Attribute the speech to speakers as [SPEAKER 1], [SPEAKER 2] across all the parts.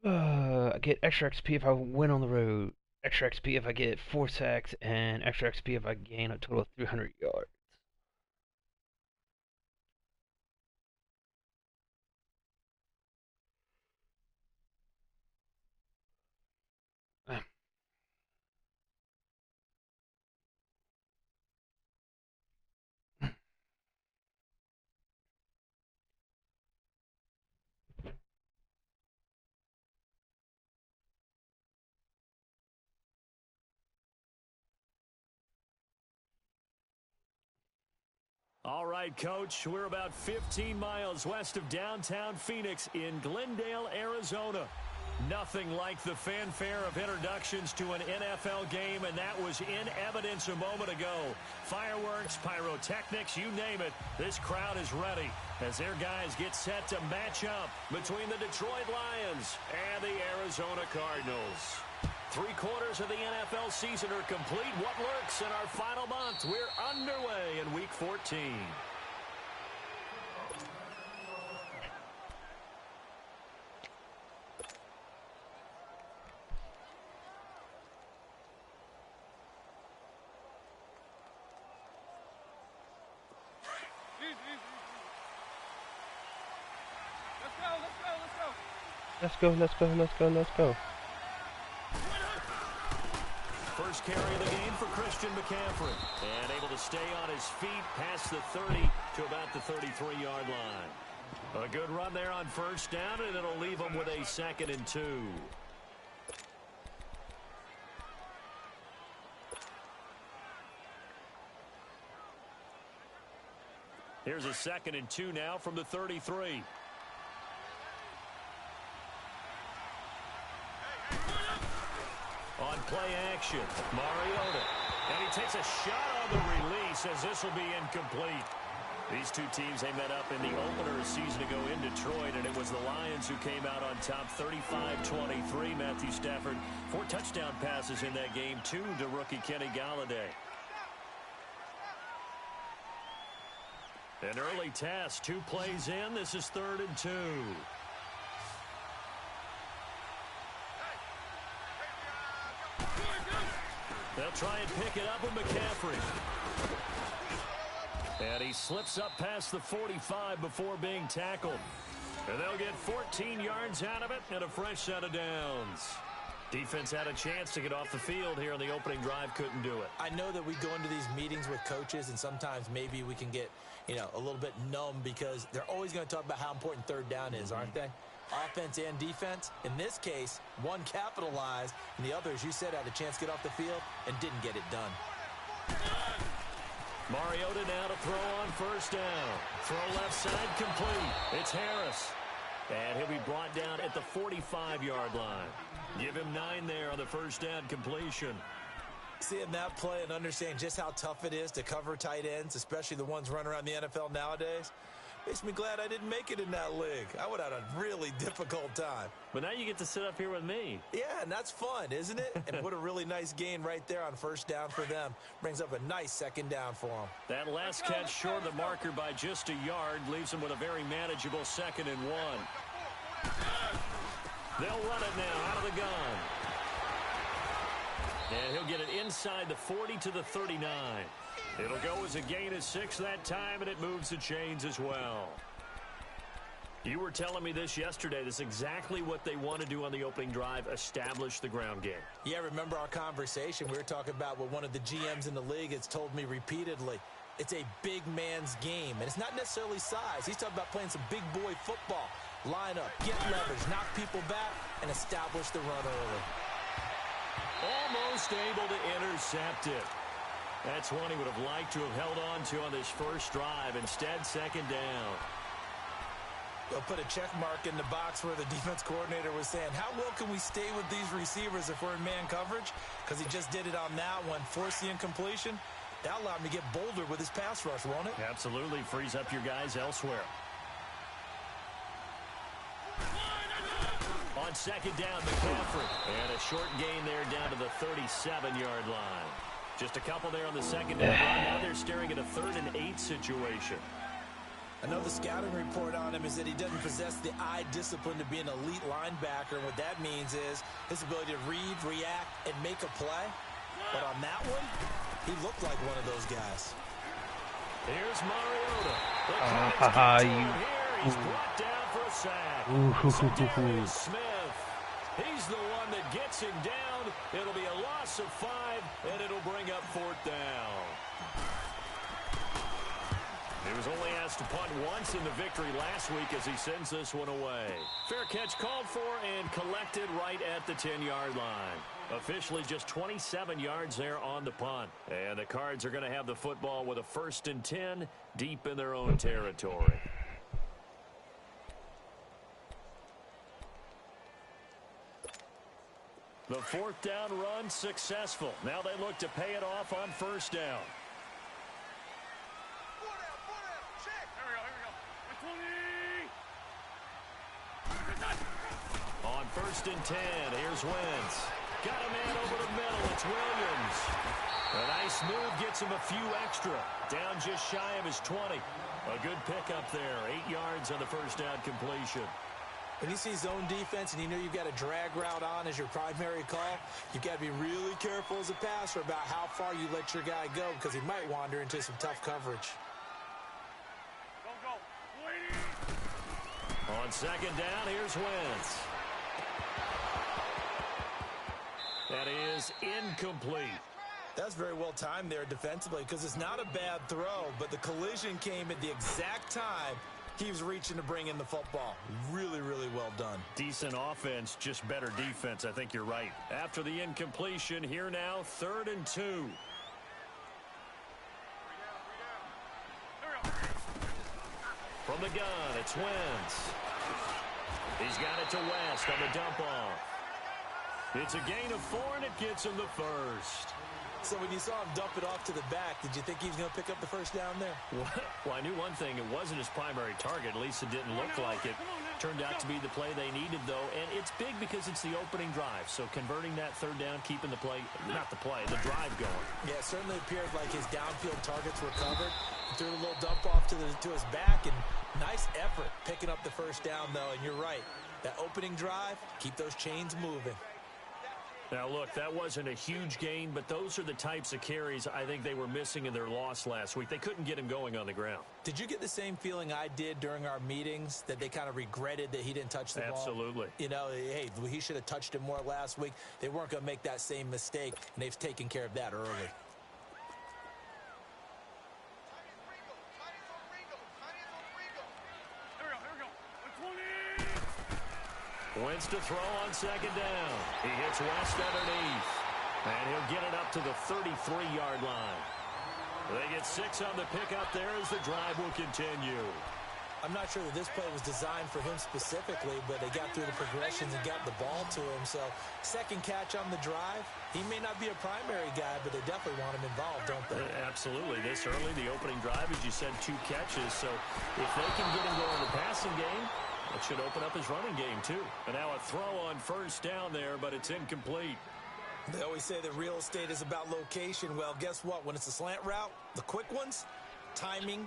[SPEAKER 1] I get extra XP if I win on the road, extra XP if I get 4 sacks, and extra XP if I gain a total of 300 yards.
[SPEAKER 2] All right, Coach, we're about 15 miles west of downtown Phoenix in Glendale, Arizona. Nothing like the fanfare of introductions to an NFL game, and that was in evidence a moment ago. Fireworks, pyrotechnics, you name it, this crowd is ready as their guys get set to match up between the Detroit Lions and the Arizona Cardinals. 3/4 of the NFL season are complete. What lurks in our final month? We're underway in Week 14.
[SPEAKER 1] Let's go.
[SPEAKER 2] First carry of the game for Christian McCaffrey. And able to stay on his feet past the 30 to about the 33-yard line. A good run there on first down, and it'll leave him with a 2nd and 2. Here's a 2nd and 2 now from the 33. On play action, Mariota. And he takes a shot on the release as this will be incomplete. These two teams, they met up in the opener a season ago in Detroit, and it was the Lions who came out on top 35-23. Matthew Stafford, 4 touchdown passes in that game, 2 to rookie Kenny Galladay. An early task, 2 plays in. This is 3rd and 2. They'll try and pick it up with McCaffrey. And he slips up past the 45 before being tackled. And they'll get 14 yards out of it and a fresh set of downs. Defense had a chance to get off the field here on the opening drive, couldn't do it.
[SPEAKER 3] I know that we go into these meetings with coaches, and sometimes maybe we can get, a little bit numb because they're always going to talk about how important 3rd down is, aren't they? Offense and defense. In this case, one capitalized, and the other, as you said, had a chance to get off the field and didn't get it done.
[SPEAKER 2] Mariota now to throw on first down. Throw left side complete. It's Harris. And he'll be brought down at the 45-yard line. Give him 9 there on the first down completion.
[SPEAKER 3] Seeing that play and understanding just how tough it is to cover tight ends, especially the ones running around the NFL nowadays, Makes me glad I didn't make it in that league. I would have had a really difficult time.
[SPEAKER 2] But now you get to sit up here with me.
[SPEAKER 3] Yeah, and that's fun, isn't it? And what a really nice gain right there on first down for them. Brings up a nice second down for them.
[SPEAKER 2] That last catch short of the marker by just a yard leaves them with a very manageable 2nd and 1. They'll run it now out of the gun. And he'll get it inside the 40 to the 39. It'll go as a gain of 6 that time, and it moves the chains as well. You were telling me this yesterday. This is exactly what they want to do on the opening drive, establish the ground game.
[SPEAKER 3] Yeah, remember our conversation? We were talking about what one of the GMs in the league has told me repeatedly. It's a big man's game, and it's not necessarily size. He's talking about playing some big boy football. Line up, get leverage, knock people back, and establish the run early.
[SPEAKER 2] Almost able to intercept it. That's one he would have liked to have held on to on this first drive. Instead, 2nd down.
[SPEAKER 3] They'll put a check mark in the box where the defense coordinator was saying, how well can we stay with these receivers if we're in man coverage? Because he just did it on that one, force the incompletion. That allowed him to get bolder with his pass rush, won't it?
[SPEAKER 2] Absolutely. Frees up your guys elsewhere. On 2nd down, McCaffrey. And a short gain there down to the 37-yard line. Just a couple there on the 2nd down run. Now they're staring at a 3rd and 8 situation.
[SPEAKER 3] I know the scouting report on him is that he doesn't possess the eye discipline to be an elite linebacker. And what that means is his ability to read, react, and make a play. But on that one, he looked like one of those guys.
[SPEAKER 2] Here's Mariota. Here. He's brought down for a sack. So Darius Smith. He's the one that gets him down. It'll be a loss of 5, and it'll bring up 4th down. He was only asked to punt once in the victory last week as he sends this one away. Fair catch called for and collected right at the 10-yard line. Officially just 27 yards there on the punt. And the Cards are going to have the football with a 1st and 10 deep in their own territory. The 4th down run successful. Now they look to pay it off on 1st down. On 1st and 10, here's Wentz. Got a man over the middle. It's Williams. A nice move gets him a few extra. Down just shy of his 20. A good pickup there. 8 yards on the 1st down completion.
[SPEAKER 3] When you see zone defense and you know you've got a drag route on as your primary call, you've got to be really careful as a passer about how far you let your guy go because he might wander into some tough coverage.
[SPEAKER 2] On 2nd down, here's Wentz. That is incomplete.
[SPEAKER 3] That's very well timed there defensively because it's not a bad throw, but the collision came at the exact time he was reaching to bring in the football. Really, really well done.
[SPEAKER 2] Decent offense, just better defense. I think you're right. After the incompletion, here now, 3rd and 2. From the gun, it's Wentz. He's got it to West on the dump off. It's a gain of 4, and it gets him the 1st.
[SPEAKER 3] So when you saw him dump it off to the back, did you think he was going to pick up the 1st down there?
[SPEAKER 2] Well, I knew one thing. It wasn't his primary target. At least it didn't look like it. Turned out to be the play they needed, though. And it's big because it's the opening drive. So converting that 3rd down, keeping the play, not the play, the drive going.
[SPEAKER 3] Yeah, it certainly appeared like his downfield targets were covered. He threw a little dump off to his back, and nice effort picking up the 1st down, though. And you're right. That opening drive, keep those chains moving.
[SPEAKER 2] Now, look, that wasn't a huge gain, but those are the types of carries I think they were missing in their loss last week. They couldn't get him going on the ground.
[SPEAKER 3] Did you get the same feeling I did during our meetings, that they kind of regretted that he didn't touch the ball?
[SPEAKER 2] Absolutely.
[SPEAKER 3] You know, hey, he should have touched it more last week. They weren't going to make that same mistake, and they've taken care of that early.
[SPEAKER 2] Wentz to throw on 2nd down. He hits West underneath. And he'll get it up to the 33-yard line. They get 6 on the pickup there as the drive will continue.
[SPEAKER 3] I'm not sure that this play was designed for him specifically, but they got through the progressions and got the ball to him. So second catch on the drive. He may not be a primary guy, but they definitely want him involved, don't they?
[SPEAKER 2] Absolutely. This early, the opening drive, as you said, 2 catches. So if they can get him going in the passing game, it should open up his running game too. And now a throw on first down there, but it's incomplete.
[SPEAKER 3] They always say that real estate is about location. Well, guess what? When it's a slant route, the quick ones, timing.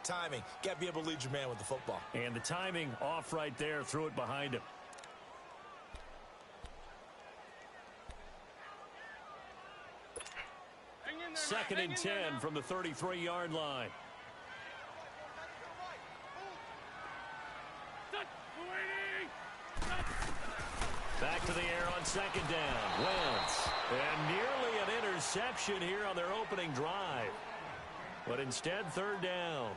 [SPEAKER 3] Got to be able to lead your man with the football.
[SPEAKER 2] And the timing off right there. Threw it behind him. Second and 10 from the 33-yard line. Back to the air on second down. Wentz. And nearly an interception here on their opening drive. But instead, third down.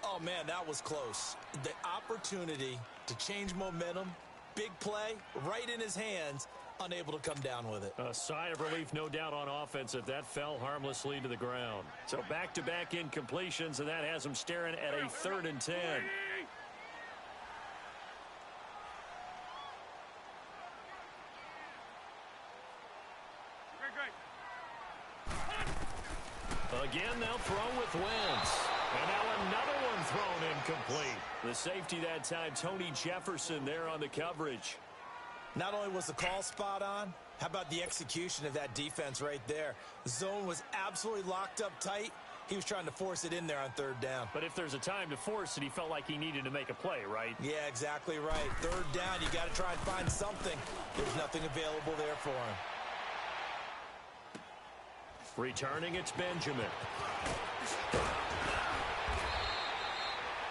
[SPEAKER 3] Oh, man, that was close. The opportunity to change momentum, big play, right in his hands, unable to come down with it.
[SPEAKER 2] A sigh of relief, no doubt, on offense if that fell harmlessly to the ground. So back-to-back incompletions, and that has him staring at a 3rd and 10. Again, they'll throw with Wentz. And now another one thrown incomplete. The safety that time, Tony Jefferson, there on the coverage.
[SPEAKER 3] Not only was the call spot on, how about the execution of that defense right there? The zone was absolutely locked up tight. He was trying to force it in there on third down.
[SPEAKER 2] But if there's a time to force it, he felt like he needed to make a play, right?
[SPEAKER 3] Yeah, exactly right. Third down, you got to try and find something. There's nothing available there for him.
[SPEAKER 2] Returning, it's Benjamin.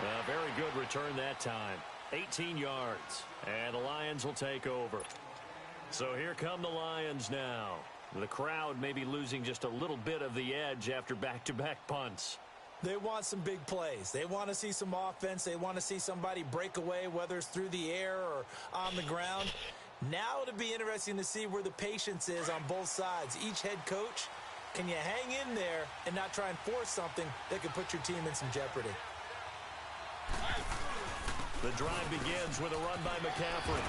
[SPEAKER 2] A very good return that time. 18 yards. And the Lions will take over. So here come the Lions now. The crowd may be losing just a little bit of the edge after back-to-back punts.
[SPEAKER 3] They want some big plays. They want to see some offense. They want to see somebody break away, whether it's through the air or on the ground. Now it'll be interesting to see where the patience is on both sides. Each head coach, can you hang in there and not try and force something that could put your team in some jeopardy?
[SPEAKER 2] The drive begins with a run by McCaffrey.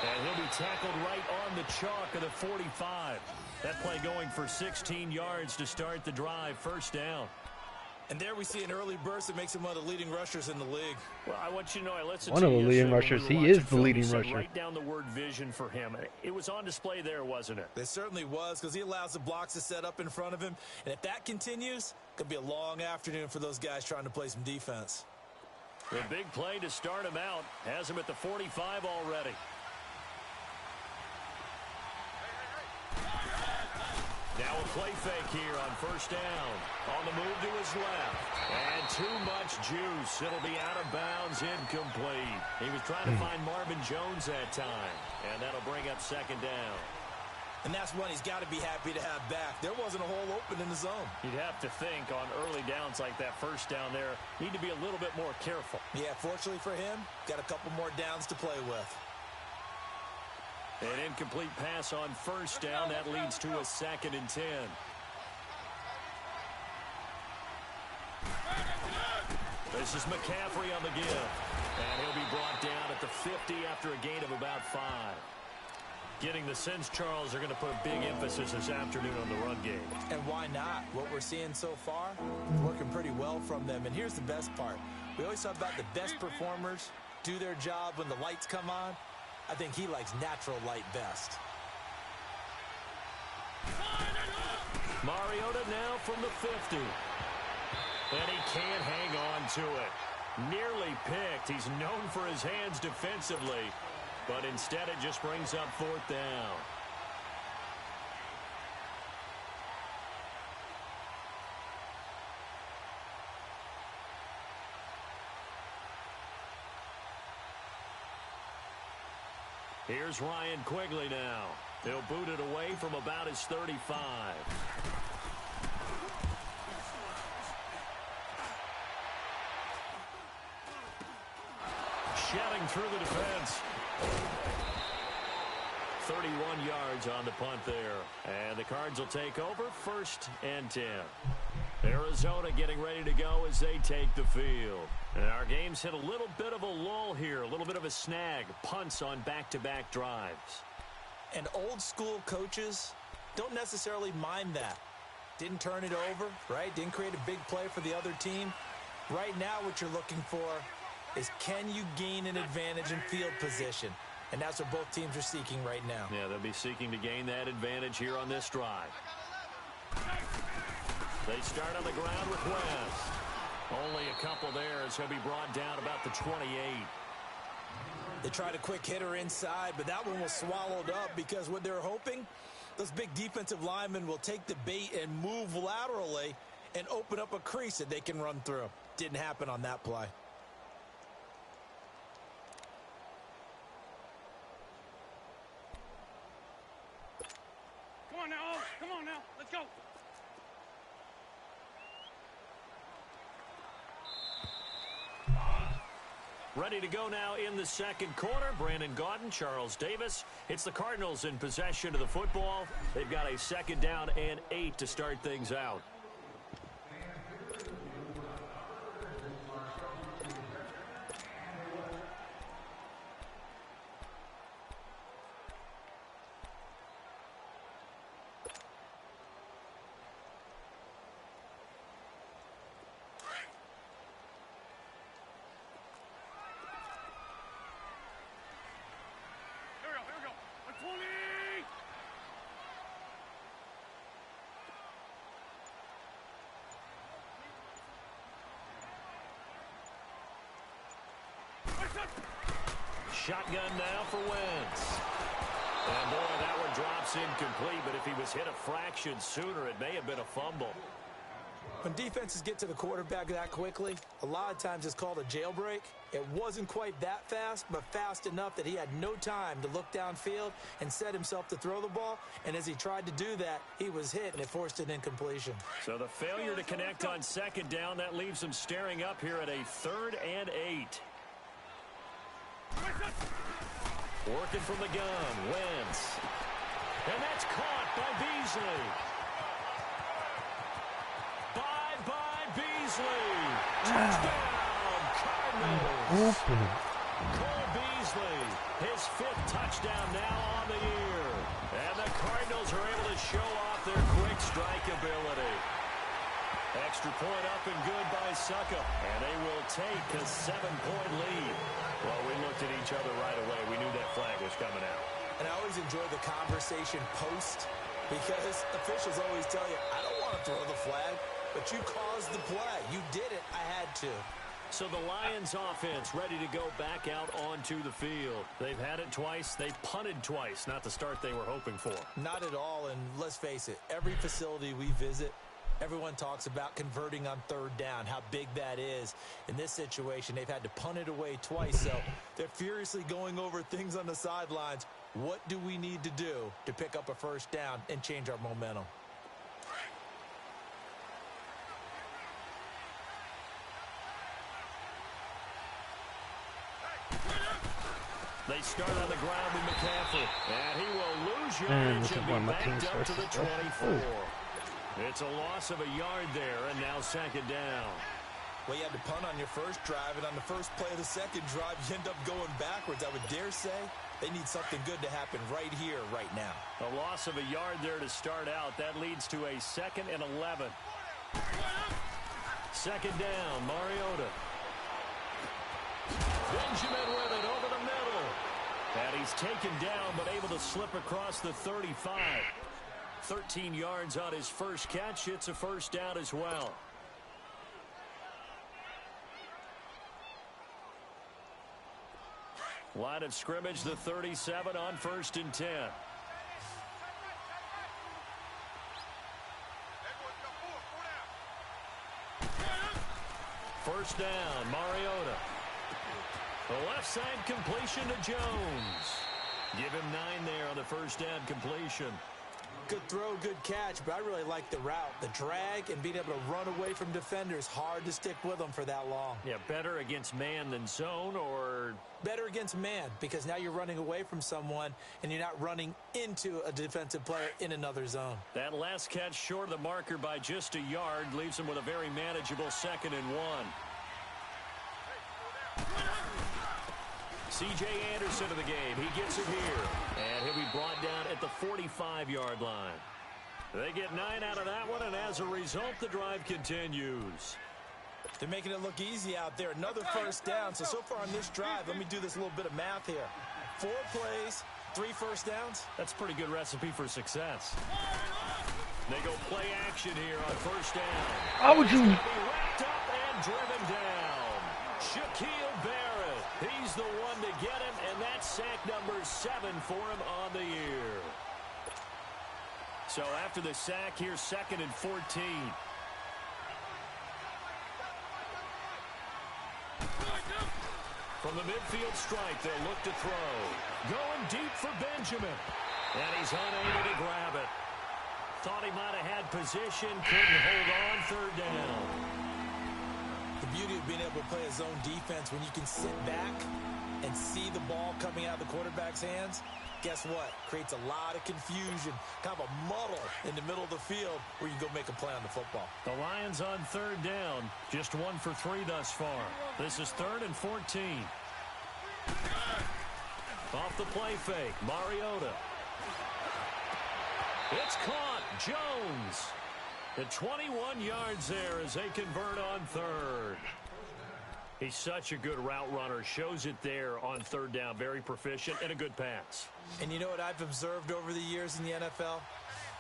[SPEAKER 2] And he'll be tackled right on the chalk of the 45. That play going for 16 yards to start the drive. First down.
[SPEAKER 3] And there we see an early burst that makes him one of the leading rushers in the league.
[SPEAKER 2] Well, I want you to know, I listened
[SPEAKER 1] one
[SPEAKER 2] to
[SPEAKER 1] of the
[SPEAKER 2] you
[SPEAKER 1] leading
[SPEAKER 2] when
[SPEAKER 1] rushers.
[SPEAKER 2] we were
[SPEAKER 1] He is
[SPEAKER 2] watching
[SPEAKER 1] the
[SPEAKER 2] film.
[SPEAKER 1] leading
[SPEAKER 2] You said
[SPEAKER 1] rusher.
[SPEAKER 2] Write down the word vision for him. It was on display there, wasn't it?
[SPEAKER 3] It certainly was, because he allows the blocks to set up in front of him. And if that continues, it could be a long afternoon for those guys trying to play some defense.
[SPEAKER 2] The big play to start him out has him at the 45 already. Now a play fake here on first down. On the move to his left. And too much juice. It'll be out of bounds, incomplete. He was trying to find Marvin Jones that time. And that'll bring up second down.
[SPEAKER 3] And that's one he's got to be happy to have back. There wasn't a hole open in the zone.
[SPEAKER 2] You'd have to think on early downs like that first down there, need to be a little bit more careful.
[SPEAKER 3] Yeah, fortunately for him, got a couple more downs to play with.
[SPEAKER 2] An incomplete pass on first down. That leads to a 2nd and 10. This is McCaffrey on the give. And he'll be brought down at the 50 after a gain of about 5. Getting the sense, Charles, are going to put a big emphasis this afternoon on the run game.
[SPEAKER 3] And why not? What we're seeing so far, working pretty well from them. And here's the best part. We always talk about the best performers do their job when the lights come on. I think he likes natural light best.
[SPEAKER 2] Mariota now from the 50. And he can't hang on to it. Nearly picked. He's known for his hands defensively. But instead it just brings up 4th down. Here's Ryan Quigley now. He'll boot it away from about his 35. Shedding through the defense. 31 yards on the punt there. And the Cards will take over 1st and 10. Arizona getting ready to go as they take the field. And our game's hit a little bit of a lull here, a little bit of a snag. Punts on back-to-back drives.
[SPEAKER 3] And old-school coaches don't necessarily mind that. Didn't turn it over, right? Didn't create a big play for the other team. Right now what you're looking for is, can you gain an advantage in field position? And that's what both teams are seeking right now.
[SPEAKER 2] Yeah, they'll be seeking to gain that advantage here on this drive. They start on the ground with West. Only a couple there. It's going to be brought down about the 28.
[SPEAKER 3] They tried a quick hitter inside, but that one was swallowed up because what they're hoping, those big defensive linemen will take the bait and move laterally and open up a crease that they can run through. Didn't happen on that play.
[SPEAKER 4] Come on now, come on now, let's go.
[SPEAKER 2] Ready to go now in the second quarter. Brandon Gaudin, Charles Davis. It's the Cardinals in possession of the football. They've got a 2nd down and 8 to start things out.
[SPEAKER 4] Here we go, 120!
[SPEAKER 2] Shotgun now for Wentz. And boy, that one drops incomplete, but if he was hit a fraction sooner, it may have been a fumble.
[SPEAKER 3] When defenses get to the quarterback that quickly, a lot of times it's called a jailbreak. It wasn't quite that fast, but fast enough that he had no time to look downfield and set himself to throw the ball. And as he tried to do that, he was hit, and it forced an incompletion.
[SPEAKER 2] So the failure to connect on 2nd down, that leaves him staring up here at a 3rd and 8. Working from the gun, Wentz. And that's caught by Beasley. By Beasley. Touchdown, Cardinals. Cole Beasley, his 5th touchdown now on the year. And the Cardinals are able to show off their quick strike ability. Extra point up and good by Succa. And they will take a 7-point lead. Well, we looked at each other right away. We knew that flag was coming out.
[SPEAKER 3] And I always enjoy the conversation post because officials always tell you, I don't want to throw the flag, but you caused the play. You did it. I had to.
[SPEAKER 2] So the Lions offense ready to go back out onto the field. They've had it twice. They've punted twice. Not the start they were hoping for.
[SPEAKER 3] Not at all, and let's face it, every facility we visit, everyone talks about converting on 3rd down, how big that is. In this situation, they've had to punt it away twice, so they're furiously going over things on the sidelines. What do we need to do to pick up a 1st down and change our momentum?
[SPEAKER 2] They start on the ground with McCaffrey, and he will lose
[SPEAKER 1] And
[SPEAKER 2] yardage
[SPEAKER 1] this is
[SPEAKER 2] and
[SPEAKER 1] one of
[SPEAKER 2] be
[SPEAKER 1] my team's
[SPEAKER 2] backed up to the
[SPEAKER 1] first.
[SPEAKER 2] 24. It's a loss of a yard there, and now 2nd down.
[SPEAKER 3] Well, you had to punt on your first drive, and on the first play of the second drive, you end up going backwards. I would dare say they need something good to happen right here, right now.
[SPEAKER 2] A loss of a yard there to start out. That leads to a 2nd and 11. 2nd down, Mariota. Benjamin with it over the middle. And he's taken down, but able to slip across the 35. 13 yards on his first catch. It's a 1st down as well. Line of scrimmage, the 37 on 1st and 10. First down, Mariota. The left side completion to Jones. Give him 9 there on the 1st down completion.
[SPEAKER 3] Good throw, good catch, but I really like the route. The drag and being able to run away from defenders, hard to stick with them for that long.
[SPEAKER 2] Yeah, better against man than zone, or
[SPEAKER 3] better against man, because now you're running away from someone and you're not running into a defensive player in another zone.
[SPEAKER 2] That last catch short of the marker by just a yard leaves him with a very manageable 2nd and 1. C.J. Anderson of the game. He gets it here. And he'll be brought down at the 45-yard line. They get 9 out of that one, and as a result, the drive continues.
[SPEAKER 3] They're making it look easy out there. Another first down. So far on this drive, let me do this little bit of math here. 4 plays, 3 first downs.
[SPEAKER 2] That's a pretty good recipe for success. They go play action here on first down.
[SPEAKER 1] How would you?
[SPEAKER 2] Be wrapped up and driven down. Shaquille Barrett. He's the one to get him, and that's sack number 7 for him on the year. So after the sack, here's 2nd and 14. From the midfield stripe, they'll look to throw. Going deep for Benjamin. And he's unable to grab it. Thought he might have had position, couldn't hold on, 3rd down.
[SPEAKER 3] The beauty of being able to play a zone defense when you can sit back and see the ball coming out of the quarterback's hands, guess what? Creates a lot of confusion, kind of a muddle in the middle of the field where you can go make a play on the football.
[SPEAKER 2] The Lions on 3rd down, just 1 for 3 thus far. This is 3rd and 14. Off the play fake, Mariota. It's caught, Jones. At 21 yards there as they convert on 3rd. He's such a good route runner. Shows it there on 3rd down. Very proficient and a good pass.
[SPEAKER 3] And you know what I've observed over the years in the NFL?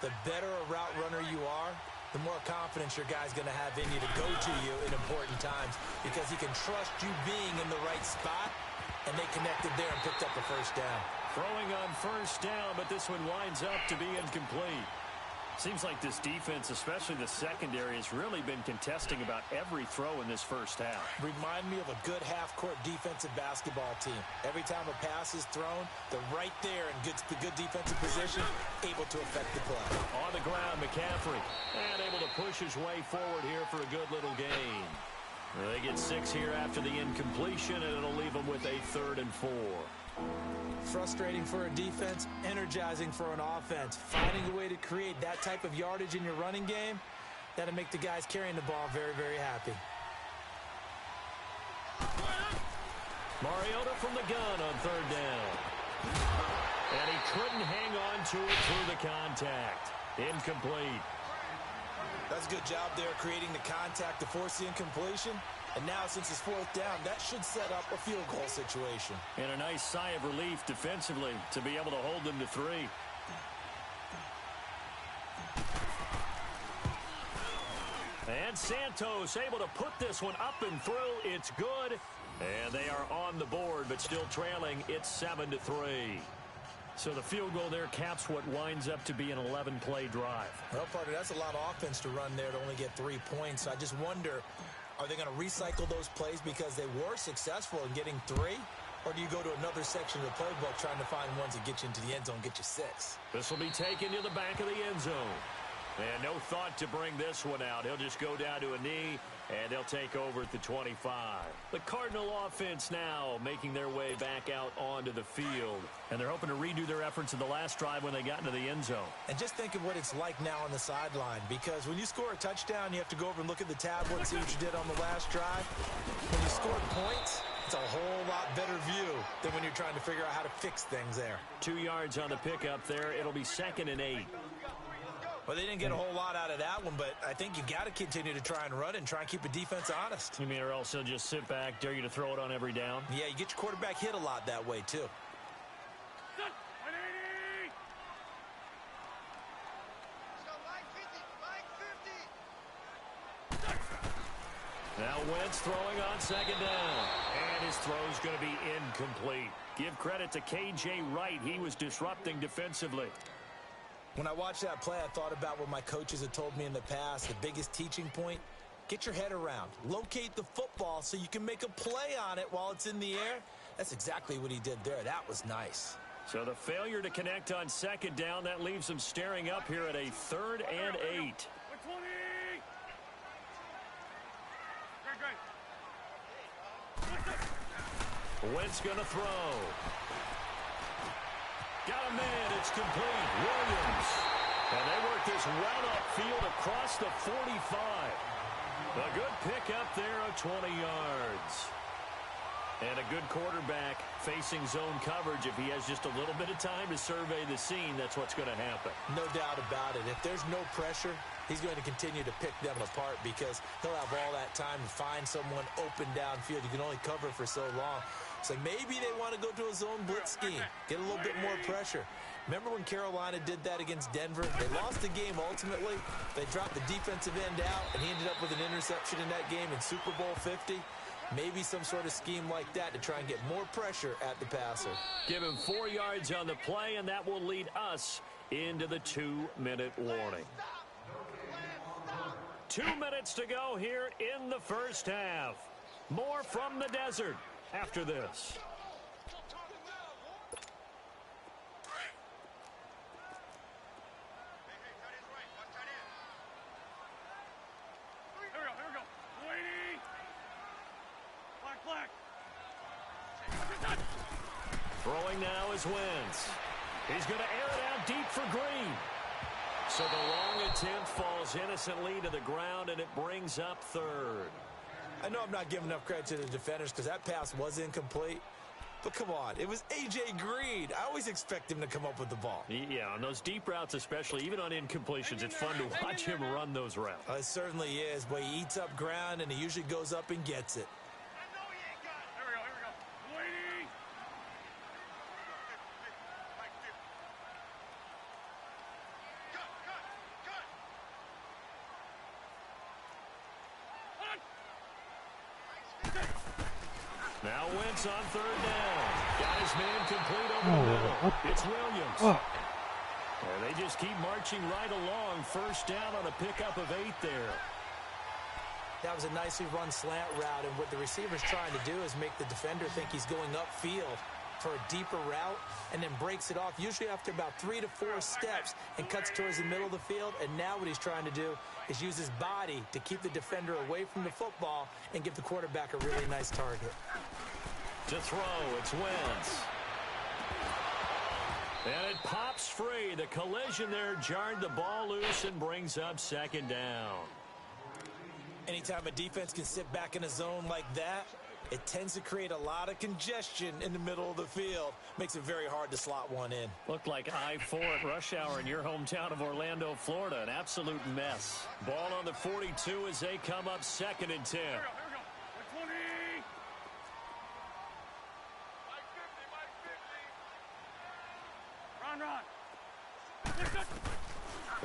[SPEAKER 3] The better a route runner you are, the more confidence your guy's going to have in you to go to you in important times because he can trust you being in the right spot, and they connected there and picked up the first down.
[SPEAKER 2] Throwing on first down, but this one winds up to be incomplete. Seems like this defense, especially the secondary, has really been contesting about every throw in this first half.
[SPEAKER 3] Remind me of a good half-court defensive basketball team. Every time a pass is thrown, they're right there in good defensive position, able to affect the play.
[SPEAKER 2] On the ground, McCaffrey, and able to push his way forward here for a good little gain. They get 6 here after the incompletion, and it'll leave them with a 3rd and 4.
[SPEAKER 3] Frustrating for a defense, energizing for an offense. Finding a way to create that type of yardage in your running game, that'll make the guys carrying the ball very, very happy.
[SPEAKER 2] Mariota from the gun on 3rd down. And he couldn't hang on to it through the contact. Incomplete.
[SPEAKER 3] That's a good job there creating the contact to force the incompletion. And now, since it's 4th down, that should set up a field goal situation.
[SPEAKER 2] And a nice sigh of relief defensively to be able to hold them to 3. And Santos able to put this one up and through. It's good. And they are on the board, but still trailing. It's 7-3. So the field goal there caps what winds up to be an 11-play drive.
[SPEAKER 3] Well, partner, that's a lot of offense to run there to only get 3 points. I just wonder, are they going to recycle those plays because they were successful in getting 3? Or do you go to another section of the playbook trying to find ones that get you into the end zone, get you 6?
[SPEAKER 2] This will be taken to the back of the end zone. And no thought to bring this one out. He'll just go down to a knee, and they'll take over at the 25. The Cardinal offense now making their way back out onto the field. And they're hoping to redo their efforts in the last drive when they got into the end zone.
[SPEAKER 3] And just think of what it's like now on the sideline. Because when you score a touchdown, you have to go over and look at the tablet and see what you did on the last drive. When you scored points, it's a whole lot better view than when you're trying to figure out how to fix things there.
[SPEAKER 2] 2 yards on the pickup there. It'll be 2nd and 8.
[SPEAKER 3] Well, they didn't get a whole lot out of that one, but I think you got to continue to try and run and try and keep a defense honest.
[SPEAKER 2] You mean or else they'll just sit back, dare you to throw it on every down?
[SPEAKER 3] Yeah, you get your quarterback hit a lot that way, too.
[SPEAKER 2] Now Wentz throwing on 2nd down. And his throw's going to be incomplete. Give credit to K.J. Wright. He was disrupting defensively.
[SPEAKER 3] When I watched that play, I thought about what my coaches had told me in the past. The biggest teaching point, get your head around. Locate the football so you can make a play on it while it's in the air. That's exactly what he did there. That was nice.
[SPEAKER 2] So the failure to connect on second down, that leaves them staring up here at a 3rd and 8. Wentz going to throw. Got a man. It's complete. Williams. And they work this well upfield across the 45. A good pickup there of 20 yards. And a good quarterback facing zone coverage. If he has just a little bit of time to survey the scene, that's what's going to happen.
[SPEAKER 3] No doubt about it. If there's no pressure, he's going to continue to pick them apart because he'll have all that time to find someone open downfield. You can only cover for so long. So maybe they want to go to a zone blitz scheme, get a little bit more pressure. Remember when Carolina did that against Denver? They lost the game ultimately. They dropped the defensive end out, and he ended up with an interception in that game in Super Bowl 50. Maybe some sort of scheme like that to try and get more pressure at the passer.
[SPEAKER 2] Give him 4 yards on the play, and that will lead us into the 2-minute warning. 2 minutes to go here in the first half. More from the desert after this. Throwing now is Wentz. He's going to air it out deep for Green. So the long attempt falls innocently to the ground, and it brings up 3rd.
[SPEAKER 3] I know I'm not giving enough credit to the defenders because that pass was incomplete. But come on, it was A.J. Green. I always expect him to come up with the ball.
[SPEAKER 2] Yeah, on those deep routes especially, even on incompletions, it's fun to watch him run those routes.
[SPEAKER 3] It certainly is, but he eats up ground, and he usually goes up and gets it.
[SPEAKER 2] Now Wentz on 3rd down. Got his man complete over the middle. It's Williams. And they just keep marching right along. 1st down on a pickup of 8 there.
[SPEAKER 3] That was a nicely run slant route, and what the receiver's trying to do is make the defender think he's going upfield for a deeper route and then breaks it off, usually after about 3 to 4 steps, and cuts towards the middle of the field. And now what he's trying to do is use his body to keep the defender away from the football and give the quarterback a really nice target.
[SPEAKER 2] To throw, it's Wentz. And it pops free. The collision there jarred the ball loose and brings up 2nd down.
[SPEAKER 3] Anytime a defense can sit back in a zone like that, it tends to create a lot of congestion in the middle of the field. Makes it very hard to slot one in.
[SPEAKER 2] Looked like I-4 at rush hour in your hometown of Orlando, Florida. An absolute mess. Ball on the 42 as they come up 2nd and 10.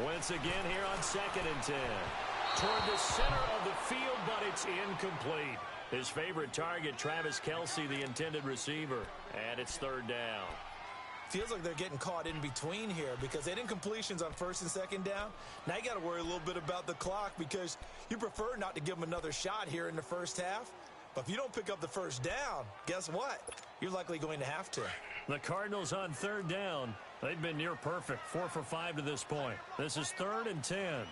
[SPEAKER 2] Wentz again here on 2nd and 10. Toward the center of the field, but it's incomplete. His favorite target, Travis Kelce, the intended receiver. And it's 3rd down.
[SPEAKER 3] Feels like they're getting caught in between here because they had incompletions on 1st and 2nd down. Now you got to worry a little bit about the clock because you prefer not to give them another shot here in the first half. But if you don't pick up the 1st down, guess what? You're likely going to have to.
[SPEAKER 2] The Cardinals on 3rd down. They've been near perfect, 4 for 5 to this point. This is 3rd and 10.
[SPEAKER 4] 82.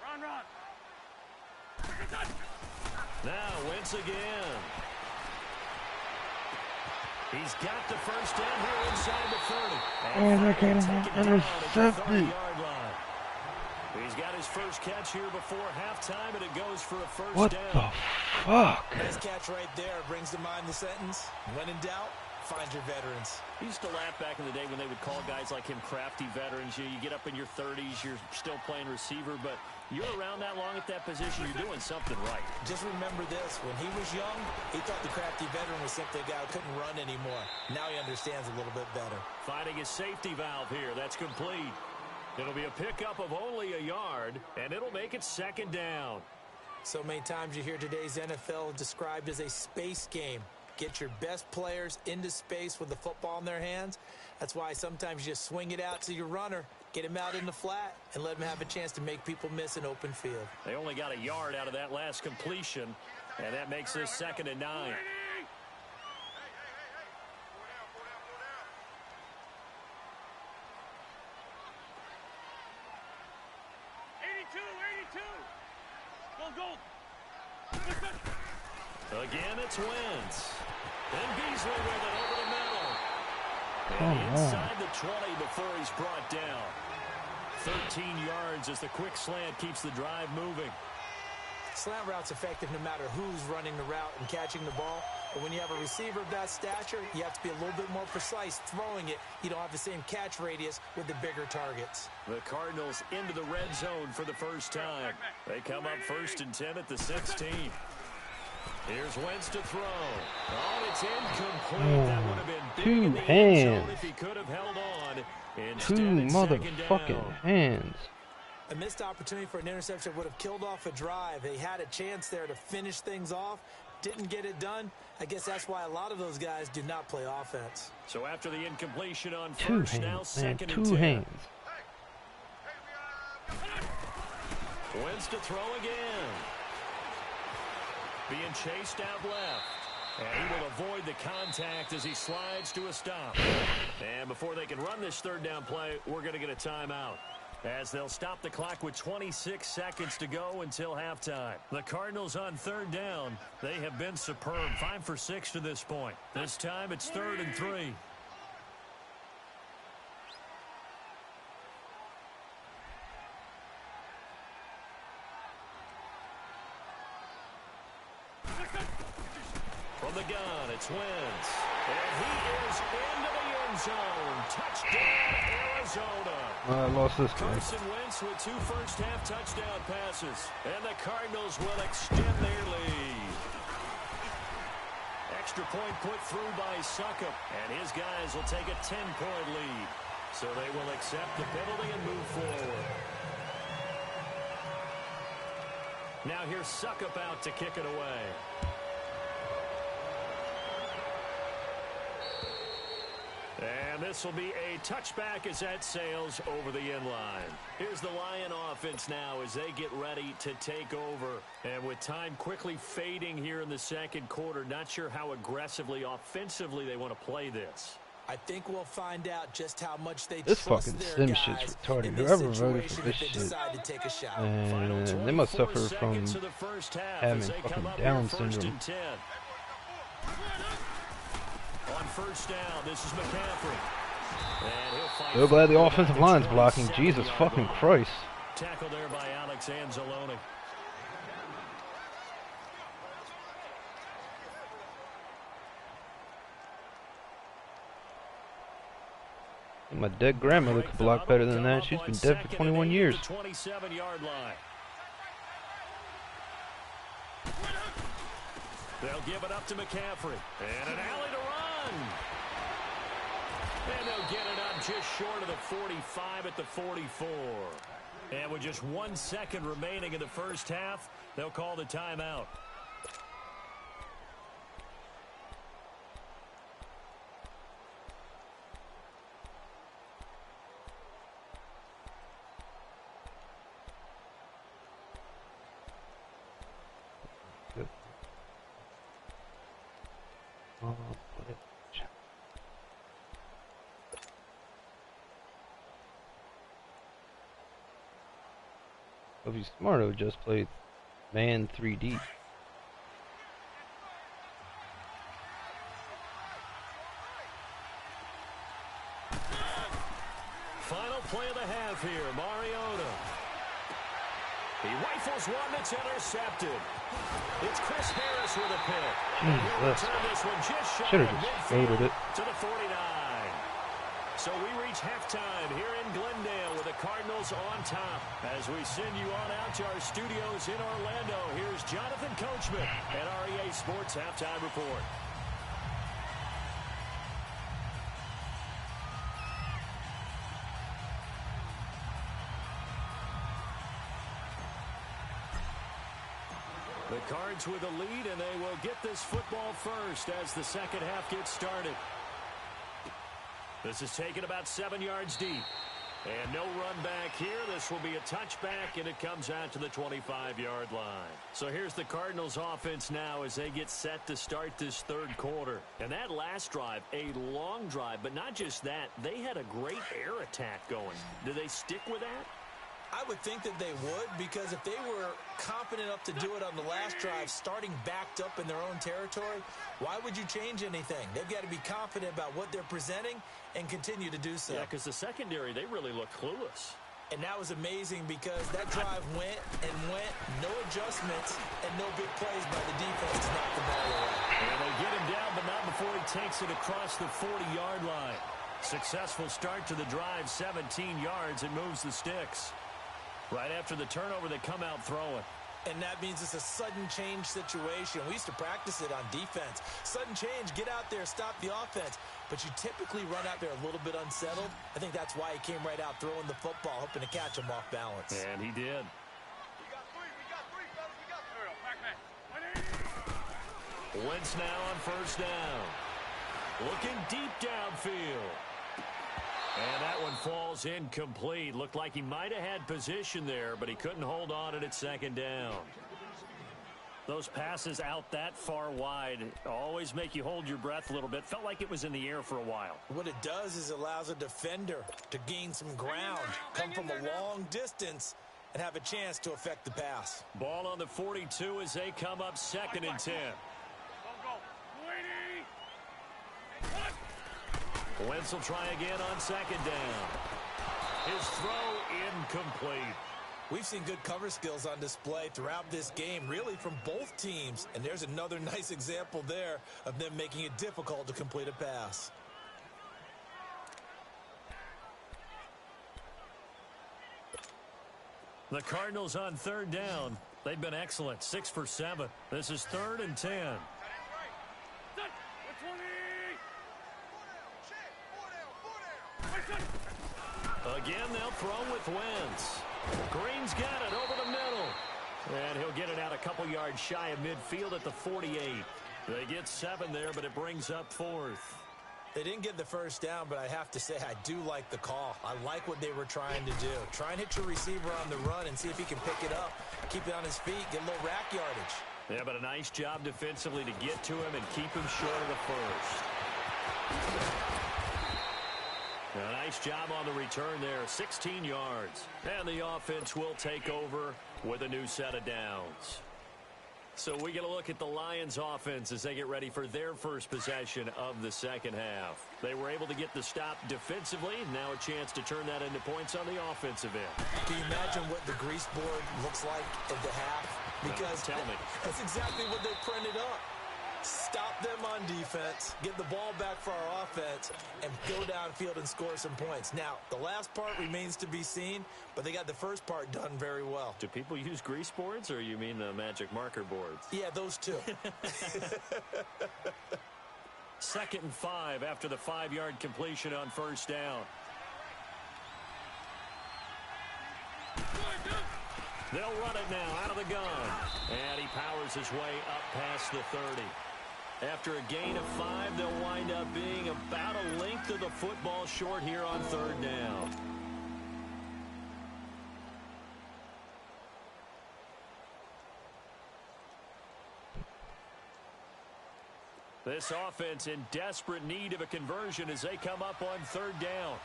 [SPEAKER 4] Run.
[SPEAKER 2] Now Wentz again. He's got the 1st down here inside the 30. And
[SPEAKER 1] they're getting an interception.
[SPEAKER 2] He's got his first catch here before halftime, and it goes for a 1st
[SPEAKER 1] What
[SPEAKER 2] down.
[SPEAKER 1] the fuck?
[SPEAKER 3] Nice catch right there. Brings to mind the sentence, when in doubt, find your veterans.
[SPEAKER 2] I used to laugh back in the day when they would call guys like him crafty veterans. You get up in your 30s, you're still playing receiver, but you're around that long at that position, you're doing something right.
[SPEAKER 3] Just remember this. When he was young, he thought the crafty veteran was simply a guy who couldn't run anymore. Now he understands a little bit better.
[SPEAKER 2] Finding his safety valve here. That's complete. It'll be a pickup of only a yard, and it'll make it 2nd down.
[SPEAKER 3] So many times you hear today's NFL described as a space game. Get your best players into space with the football in their hands. That's why sometimes you swing it out to your runner, Get him out in the flat and let him have a chance to make people miss an open field.
[SPEAKER 2] They only got a yard out of that last completion, and that makes this 2nd and 9.
[SPEAKER 4] 82. Go.
[SPEAKER 2] Again, it's Wentz. And Beasley with it over the middle.
[SPEAKER 1] Come
[SPEAKER 2] And
[SPEAKER 1] on.
[SPEAKER 2] inside the 20 before he's brought down. 13 yards as the quick slant keeps the drive moving.
[SPEAKER 3] Slant route's effective no matter who's running the route and catching the ball. But when you have a receiver of that stature, you have to be a little bit more precise throwing it. You don't have the same catch radius with the bigger targets.
[SPEAKER 2] The Cardinals into the red zone for the first time. They come up 1st and 10 at the 16. Here's Wentz to throw. Oh, it's incomplete. That would have been big
[SPEAKER 1] Two
[SPEAKER 2] in the end zone
[SPEAKER 1] hands.
[SPEAKER 2] if he could have held on.
[SPEAKER 1] Two
[SPEAKER 2] Instead, it's 2nd
[SPEAKER 1] motherfucking
[SPEAKER 2] down.
[SPEAKER 1] hands.
[SPEAKER 3] A missed opportunity for an interception would have killed off a drive. They had a chance there to finish things off. Didn't get it done. I guess that's why a lot of those guys do not play offense.
[SPEAKER 2] So after the incompletion on
[SPEAKER 1] Two
[SPEAKER 2] first, now
[SPEAKER 1] hands, man.
[SPEAKER 2] 2nd and
[SPEAKER 1] Two
[SPEAKER 2] 10.
[SPEAKER 1] hands.
[SPEAKER 2] Wentz to throw again. Being chased out left. And he will avoid the contact as he slides to a stop. And before they can run this 3rd down play, we're going to get a timeout, as they'll stop the clock with 26 seconds to go until halftime. The Cardinals on 3rd down. They have been superb. 5 for 6 to this point. This time it's 3rd and 3. From the gun, it's Wentz. And he is into the end zone. Touchdown, Arizona.
[SPEAKER 1] I lost this game.
[SPEAKER 2] Carson Wentz with 2 first-half touchdown passes. And the Cardinals will extend their lead. Extra point put through by Suckup. And his guys will take a 10-point lead. So they will accept the penalty and move forward. Now here's Suckup out to kick it away. And this will be a touchback as that sails over the end line. Here's the Lion offense now as they get ready to take over. And with time quickly fading here in the 2nd quarter, not sure how aggressively, offensively they want to play this.
[SPEAKER 3] I think we'll find out just how much they
[SPEAKER 1] This
[SPEAKER 3] trust
[SPEAKER 1] fucking
[SPEAKER 3] their
[SPEAKER 1] sim
[SPEAKER 3] guys
[SPEAKER 1] shit's retarded.
[SPEAKER 3] in this
[SPEAKER 1] Whoever voted
[SPEAKER 3] situation
[SPEAKER 1] for this
[SPEAKER 3] if they
[SPEAKER 1] shit,
[SPEAKER 3] decide to take a shot.
[SPEAKER 2] Final
[SPEAKER 1] and they must
[SPEAKER 2] 24
[SPEAKER 1] suffer from
[SPEAKER 2] seconds of the first half
[SPEAKER 1] having
[SPEAKER 2] as they
[SPEAKER 1] fucking
[SPEAKER 2] come up
[SPEAKER 1] Down
[SPEAKER 2] here 1st
[SPEAKER 1] syndrome.
[SPEAKER 2] and 10. On 1st down, this is McCaffrey. And he'll fight.
[SPEAKER 1] So glad the
[SPEAKER 2] forward
[SPEAKER 1] offensive
[SPEAKER 2] at the
[SPEAKER 1] line's blocking.
[SPEAKER 2] 27-yard
[SPEAKER 1] Jesus fucking
[SPEAKER 2] line.
[SPEAKER 1] Christ.
[SPEAKER 2] Tackled there by Alex Anzalone.
[SPEAKER 1] My dead grandmother could block better than that. She's been dead for 21 years.
[SPEAKER 2] 27-yard line. They'll give it up to McCaffrey. And an alley to run. And they'll get it up just short of the 45 at the 44. And with just 1 second remaining in the first half, they'll call the timeout.
[SPEAKER 1] If he's smart, I would just play man 3D.
[SPEAKER 2] Final play of the half here, Mariota. He rifles one that's intercepted. It's Chris Harris with a pick. And he'll
[SPEAKER 1] Jesus.
[SPEAKER 2] return this one just shy
[SPEAKER 1] Should
[SPEAKER 2] of
[SPEAKER 1] have just
[SPEAKER 2] midfield
[SPEAKER 1] floated it.
[SPEAKER 2] to the 49. So we reach halftime here in Glendale with the Cardinals on top. As we send you on out to our studios in Orlando, here's Jonathan Coachman at REA Sports Halftime Report. The Cards with a lead, and they will get this football first as the second half gets started. This is taken about 7 yards deep. And no run back here. This will be a touchback, and it comes out to the 25-yard line. So here's the Cardinals offense now as they get set to start this third quarter. And that last drive, a long drive, but not just that. They had a great air attack going. Do they stick with that?
[SPEAKER 3] I would think that they would, because if they were confident enough to do it on the last drive, starting backed up in their own territory, why would you change anything? They've got to be confident about what they're presenting and continue to do so.
[SPEAKER 2] Yeah, because the secondary, they really look clueless.
[SPEAKER 3] And that was amazing because that drive went and went, no adjustments, and no big plays by the defense to knock the ball away.
[SPEAKER 2] And they get him down, but not before he takes it across the 40-yard line. Successful start to the drive, 17 yards, and moves the sticks. Right after the turnover, they come out throwing.
[SPEAKER 3] And that means it's a sudden change situation. We used to practice it on defense. Sudden change, get out there, stop the offense. But you typically run out there a little bit unsettled. I think that's why he came right out throwing the football, hoping to catch him off balance.
[SPEAKER 2] And he did.
[SPEAKER 4] We got three, fellas. We got three. Back, man.
[SPEAKER 2] Wentz now on first down. Looking deep downfield. And that one falls incomplete. Looked like he might have had position there, but he couldn't hold on at second down. Those passes out that far wide always make you hold your breath a little bit. Felt like it was in the air for a while.
[SPEAKER 3] What it does is it allows a defender to gain some ground, come from a long distance, and have a chance to affect the pass.
[SPEAKER 2] Ball on the 42 as they come up 2nd and 10.
[SPEAKER 4] Go. 20.
[SPEAKER 2] Wentz will try again on 2nd down. His throw incomplete.
[SPEAKER 3] We've seen good cover skills on display throughout this game, really from both teams. And there's another nice example there of them making it difficult to complete a pass.
[SPEAKER 2] The Cardinals on 3rd down. They've been excellent, 6 for 7. This is 3rd and 10. Again, they'll throw with Wentz. Green's got it over the middle. And he'll get it out a couple yards shy of midfield at the 48. They get 7 there, but it brings up 4th.
[SPEAKER 3] They didn't get the first down, but I have to say I do like the call. I like what they were trying to do. Try and hit your receiver on the run and see if he can pick it up, keep it on his feet, get a little rack yardage.
[SPEAKER 2] Yeah, but a nice job defensively to get to him and keep him short of the first. A nice job on the return there, 16 yards. And the offense will take over with a new set of downs. So we get a look at the Lions offense as they get ready for their first possession of the second half. They were able to get the stop defensively. Now a chance to turn that into points on the offensive end.
[SPEAKER 3] Can you imagine what the grease board looks like at the half? Because
[SPEAKER 2] tell me.
[SPEAKER 3] That's exactly what they printed up. Stop them on defense, get the ball back for our offense, and go downfield and score some points. Now, the last part remains to be seen, but they got the first part done very well.
[SPEAKER 2] Do people use grease boards, or you mean the magic marker boards?
[SPEAKER 3] Yeah, those two.
[SPEAKER 2] 2nd and 5 after the 5-yard completion on first down. They'll run it now out of the gun. And he powers his way up past the 30. After a gain of 5, they'll wind up being about a length of the football short here on 3rd down. This offense in desperate need of a conversion as they come up on 3rd down.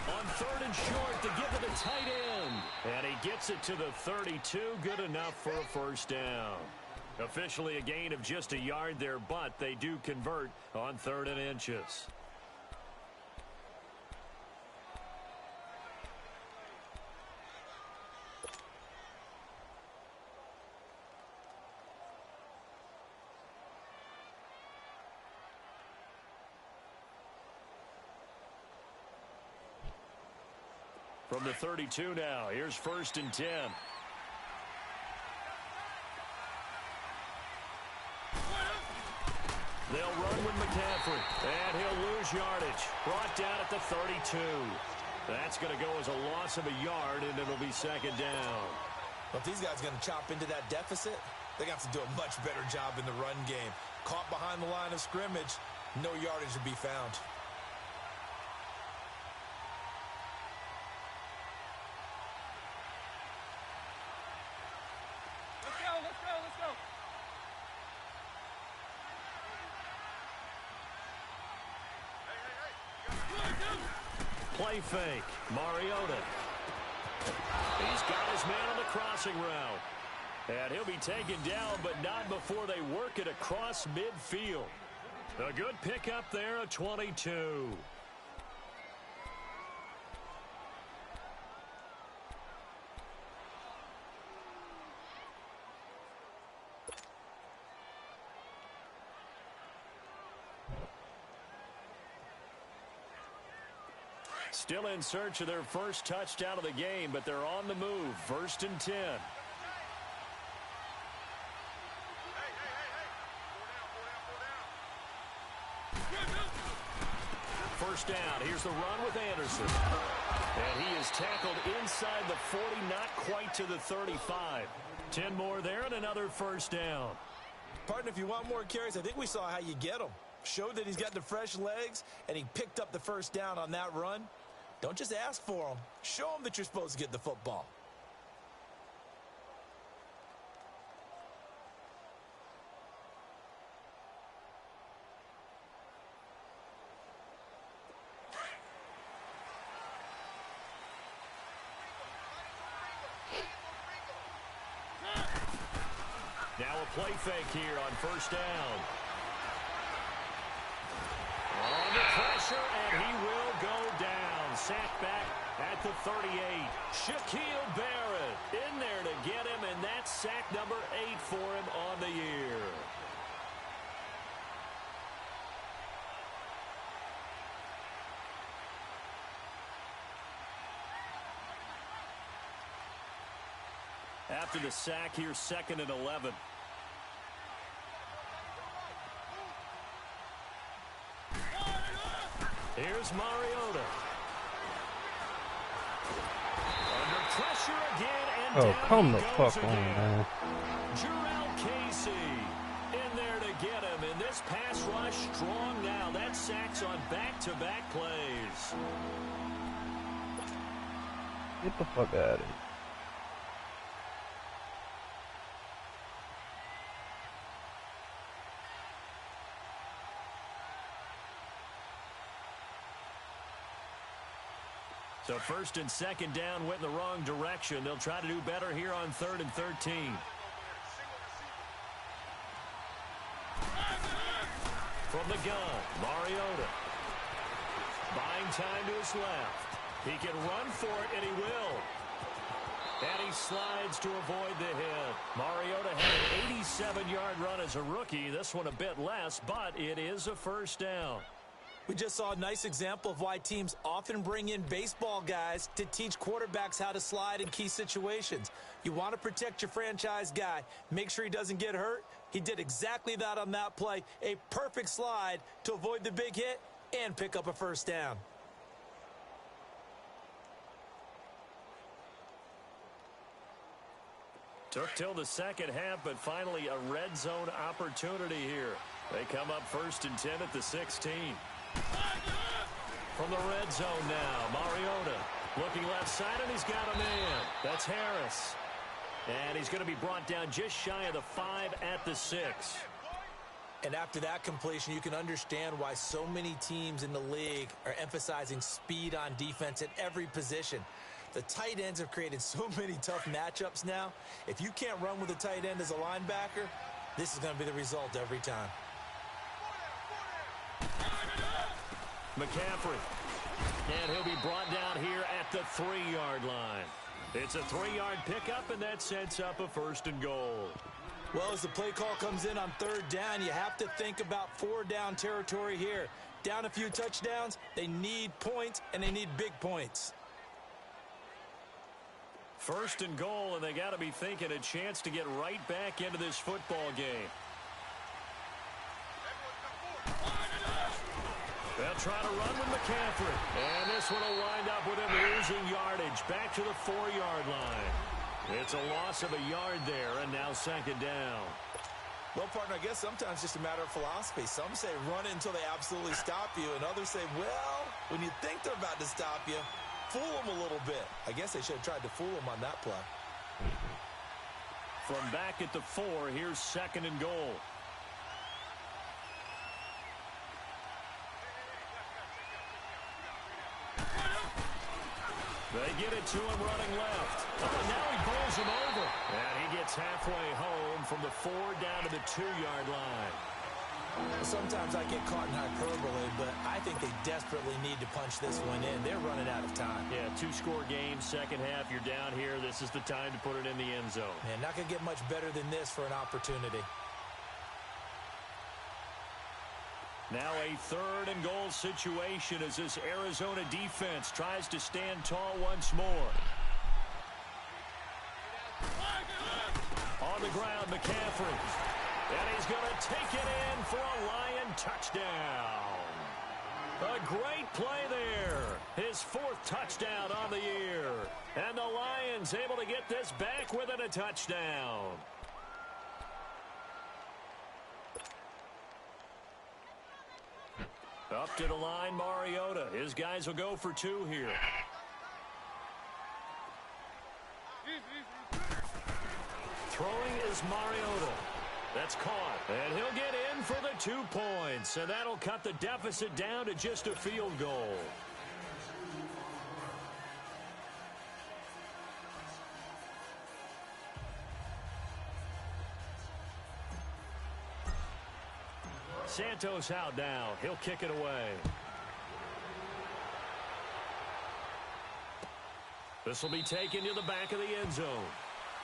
[SPEAKER 2] On 3rd and short to give it a tight end. And he gets it to the 32. Good enough for a first down. Officially a gain of just a yard there, but they do convert on 3rd and inches. From the 32 now, here's 1st and 10. They'll run with McCaffrey, and he'll lose yardage. Brought down at the 32. That's going to go as a loss of a yard, and it'll be 2nd down.
[SPEAKER 3] Well, if these guys are going to chop into that deficit, They're going to have to do a much better job in the run game. Caught behind the line of scrimmage, no yardage to be found.
[SPEAKER 4] Let's go.
[SPEAKER 2] Play fake. Mariota. He's got his man on the crossing route. And he'll be taken down, but not before they work it across midfield. A good pickup there, a 22. Still in search of their first touchdown of the game, but they're on the move. 1st and 10. First down. Here's the run with Anderson. And he is tackled inside the 40, not quite to the 35. 10 more there and another first down.
[SPEAKER 3] Partner, if you want more carries, I think we saw how you get them. Showed that he's got the fresh legs, and he picked up the first down on that run. Don't just ask for them. Show them that you're supposed to get the football.
[SPEAKER 2] Now a play fake here on first down. Under pressure, and he will go down. Sacked back at the 38. Shaquille Barrett in there to get him, and that's sack number 8 for him on the year. After the sack, here's 2nd and 11. Here's Mariota. Under pressure again, and
[SPEAKER 1] Oh,
[SPEAKER 2] down
[SPEAKER 1] come
[SPEAKER 2] he
[SPEAKER 1] the
[SPEAKER 2] goes
[SPEAKER 1] fuck on,
[SPEAKER 2] again.
[SPEAKER 1] man.
[SPEAKER 2] Jarrell Casey in there to get him, and this pass rush strong now. That sacks on back-to-back plays.
[SPEAKER 1] Get the fuck out of here.
[SPEAKER 2] So 1st and 2nd down went in the wrong direction. They'll try to do better here on 3rd and 13. From the gun, Mariota. Buying time to his left. He can run for it, and he will. And he slides to avoid the hit. Mariota had an 87-yard run as a rookie. This one a bit less, but it is a first down.
[SPEAKER 3] We just saw a nice example of why teams often bring in baseball guys to teach quarterbacks how to slide in key situations. You want to protect your franchise guy. Make sure he doesn't get hurt. He did exactly that on that play. A perfect slide to avoid the big hit and pick up a first down.
[SPEAKER 2] Took till the second half, but finally a red zone opportunity here. They come up 1st and 10 at the 16. From the red zone now, Mariota looking left side, and he's got a man. That's Harris. And he's going to be brought down just shy of the 5 at the 6.
[SPEAKER 3] And after that completion, you can understand why so many teams in the league are emphasizing speed on defense at every position. The tight ends have created so many tough matchups now. If you can't run with a tight end as a linebacker, this is going to be the result every time.
[SPEAKER 2] McCaffrey. And he'll be brought down here at the 3-yard line. It's a 3-yard pickup, and that sets up a 1st and goal.
[SPEAKER 3] Well, as the play call comes in on 3rd down, you have to think about 4-down territory here. Down a few touchdowns, they need points, and they need big points.
[SPEAKER 2] 1st and goal, and they got to be thinking a chance to get right back into this football game. They'll try to run with McCaffrey. And this one will wind up with him losing yardage back to the 4-yard line. It's a loss of a yard there, and now second down.
[SPEAKER 3] Well, partner, I guess sometimes it's just a matter of philosophy. Some say run it until they absolutely stop you, and others say, well, when you think they're about to stop you, fool them a little bit. I guess they should have tried to fool them on that play.
[SPEAKER 2] From back at the 4, here's second and goal. They get it to him running left. Oh, now he bowls him over. And he gets halfway home from the 4 down to the 2-yard line.
[SPEAKER 3] Sometimes I get caught in hyperbole, but I think they desperately need to punch this one in. They're running out of time.
[SPEAKER 2] Yeah, 2-score game, second half, you're down here. This is the time to put it in the end zone.
[SPEAKER 3] Man, not going to get much better than this for an opportunity.
[SPEAKER 2] Now a third and goal situation as this Arizona defense tries to stand tall once more. On the ground, McCaffrey. And he's going to take it in for a Lion touchdown. A great play there. His 4th touchdown on the year. And the Lions able to get this back within a touchdown. Up to the line, Mariota. His guys will go for 2 here. Throwing is Mariota. That's caught. And he'll get in for the 2 points. And that'll cut the deficit down to just a field goal. Santos out now. He'll kick it away. This will be taken to the back of the end zone.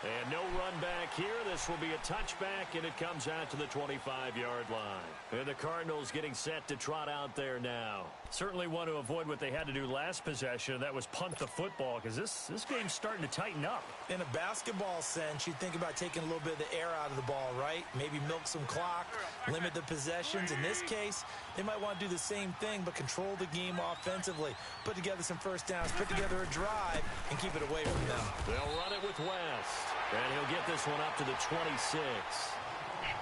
[SPEAKER 2] And no run back here. This will be a touchback, and it comes out to the 25-yard line. And the Cardinals getting set to trot out there now. Certainly want to avoid what they had to do last possession. That was punt the football, because this game's starting to tighten up.
[SPEAKER 3] In a basketball sense, you think about taking a little bit of the air out of the ball, right? Maybe milk some clock, limit the possessions. In this case, they might want to do the same thing, but control the game offensively. Put together some first downs, put together a drive, and keep it away from them.
[SPEAKER 2] They'll run it with West. And he'll get this one up to the 26.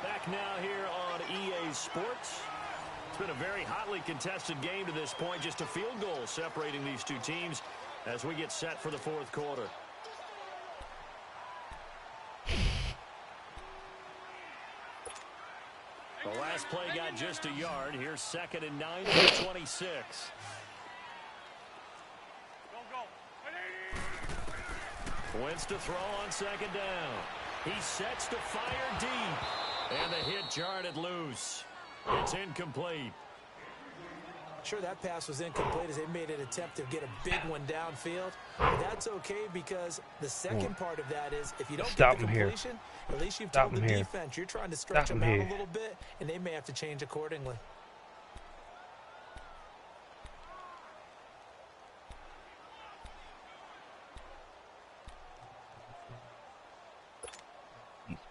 [SPEAKER 2] Back now here on EA Sports. It's been a very hotly contested game to this point. Just a field goal separating these two teams as we get set for the 4th quarter. The last play got just a yard. Here's second and 9 to the 26. Wins to throw on second down. He sets to fire deep. And the hit jarred it loose. It's incomplete.
[SPEAKER 3] Sure, that pass was incomplete as they made an attempt to get a big one downfield. But that's okay because the second part of that is if you don't get the completion, at least you've told the defense you're trying to stretch them out a little bit, and they may have to change accordingly.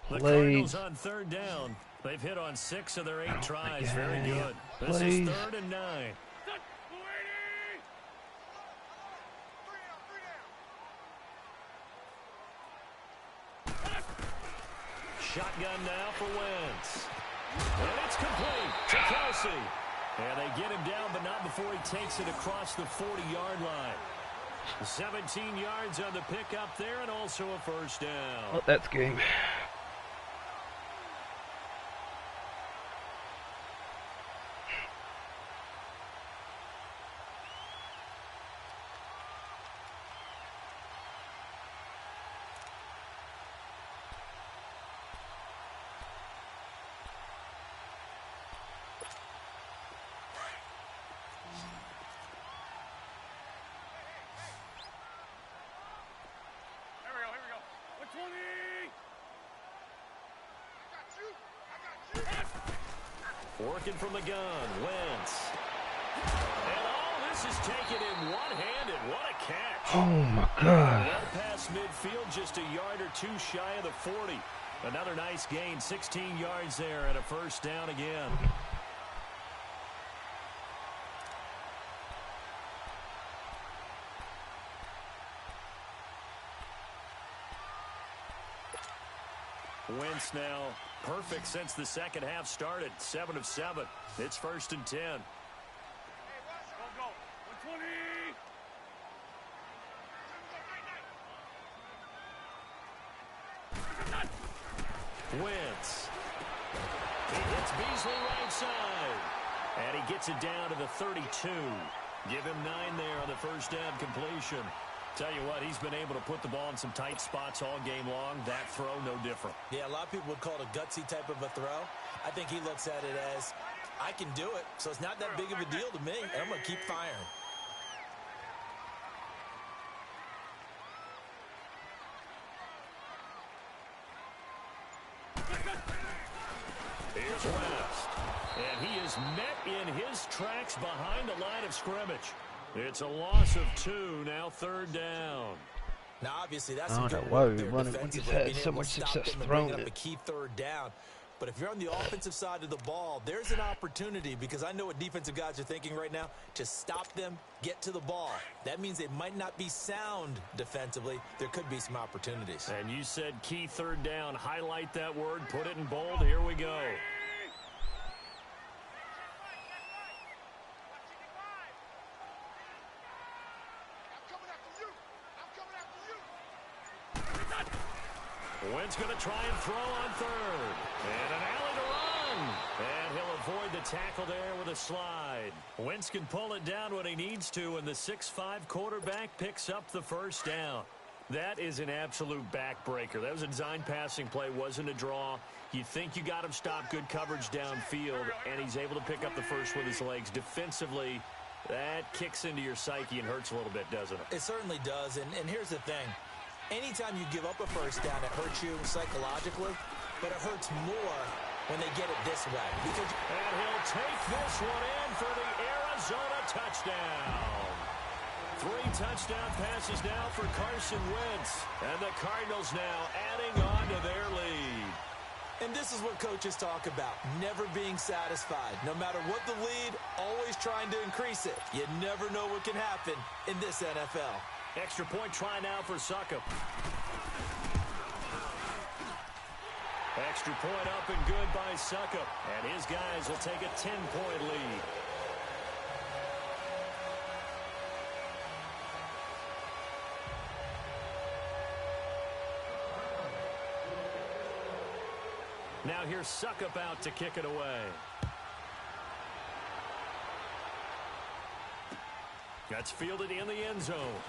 [SPEAKER 2] The Cardinals on third down. They've hit on 6 of their 8 tries. Very good. This is 3rd and 9. Shotgun now for Wentz. And it's complete to Kelsey. And they get him down, but not before he takes it across the 40-yard line. 17 yards on the pickup there and also a first down.
[SPEAKER 1] Well, that's game.
[SPEAKER 2] Working from the gun, Wentz. And all this is taken in one-handed. What a catch.
[SPEAKER 1] Oh, my God.
[SPEAKER 2] Well past midfield, just a yard or 2 shy of the 40. Another nice gain, 16 yards there and a first down again. Wentz now perfect since the second half started. 7 of 7. It's 1st and 10.
[SPEAKER 4] Go, go. 120.
[SPEAKER 2] Wentz. He hits Beasley right side. And he gets it down to the 32. Give him 9 there on the first down completion. Tell you what, he's been able to put the ball in some tight spots all game long. That throw, no different.
[SPEAKER 3] Yeah, a lot of people would call it a gutsy type of a throw. I think he looks at it as, I can do it, so it's not that big of a deal to me, and I'm going to keep firing.
[SPEAKER 2] Here's West. And he is met in his tracks behind the line of scrimmage. It's a loss of 2, now 3rd down.
[SPEAKER 3] Now, obviously, that's
[SPEAKER 1] I
[SPEAKER 3] some
[SPEAKER 1] don't know
[SPEAKER 3] good
[SPEAKER 1] why
[SPEAKER 3] work
[SPEAKER 1] we
[SPEAKER 3] there
[SPEAKER 1] run it when he's
[SPEAKER 3] defensively,
[SPEAKER 1] had
[SPEAKER 3] being
[SPEAKER 1] so
[SPEAKER 3] able
[SPEAKER 1] much
[SPEAKER 3] to stop
[SPEAKER 1] success
[SPEAKER 3] them and
[SPEAKER 1] throwing
[SPEAKER 3] bring up
[SPEAKER 1] it.
[SPEAKER 3] a key 3rd down. But if you're on the offensive side of the ball, there's an opportunity, because I know what defensive guys are thinking right now, to stop them, get to the ball. That means they might not be sound defensively. There could be some opportunities.
[SPEAKER 2] And you said key 3rd down. Highlight that word. Put it in bold. Here we go. Wentz going to try and throw on 3rd. And an alley to run. And he'll avoid the tackle there with a slide. Wentz can pull it down when he needs to, and the 6'5" quarterback picks up the first down. That is an absolute backbreaker. That was a design passing play, wasn't a draw. You think you got him stopped, good coverage downfield, and he's able to pick up the first with his legs. Defensively, that kicks into your psyche and hurts a little bit, doesn't it?
[SPEAKER 3] It certainly does, and here's the thing. Anytime you give up a first down, it hurts you psychologically, but it hurts more when they get it this way. Because
[SPEAKER 2] and he'll take this one in for the Arizona touchdown. 3 touchdown passes now for Carson Wentz, and the Cardinals now adding on to their lead.
[SPEAKER 3] And this is what coaches talk about, never being satisfied. No matter what the lead, always trying to increase it. You never know what can happen in this NFL.
[SPEAKER 2] Extra point try now for Succop. Extra point up and good by Succop. And his guys will take a 10-point lead. Now here's Succop out to kick it away. That's fielded in the end zone.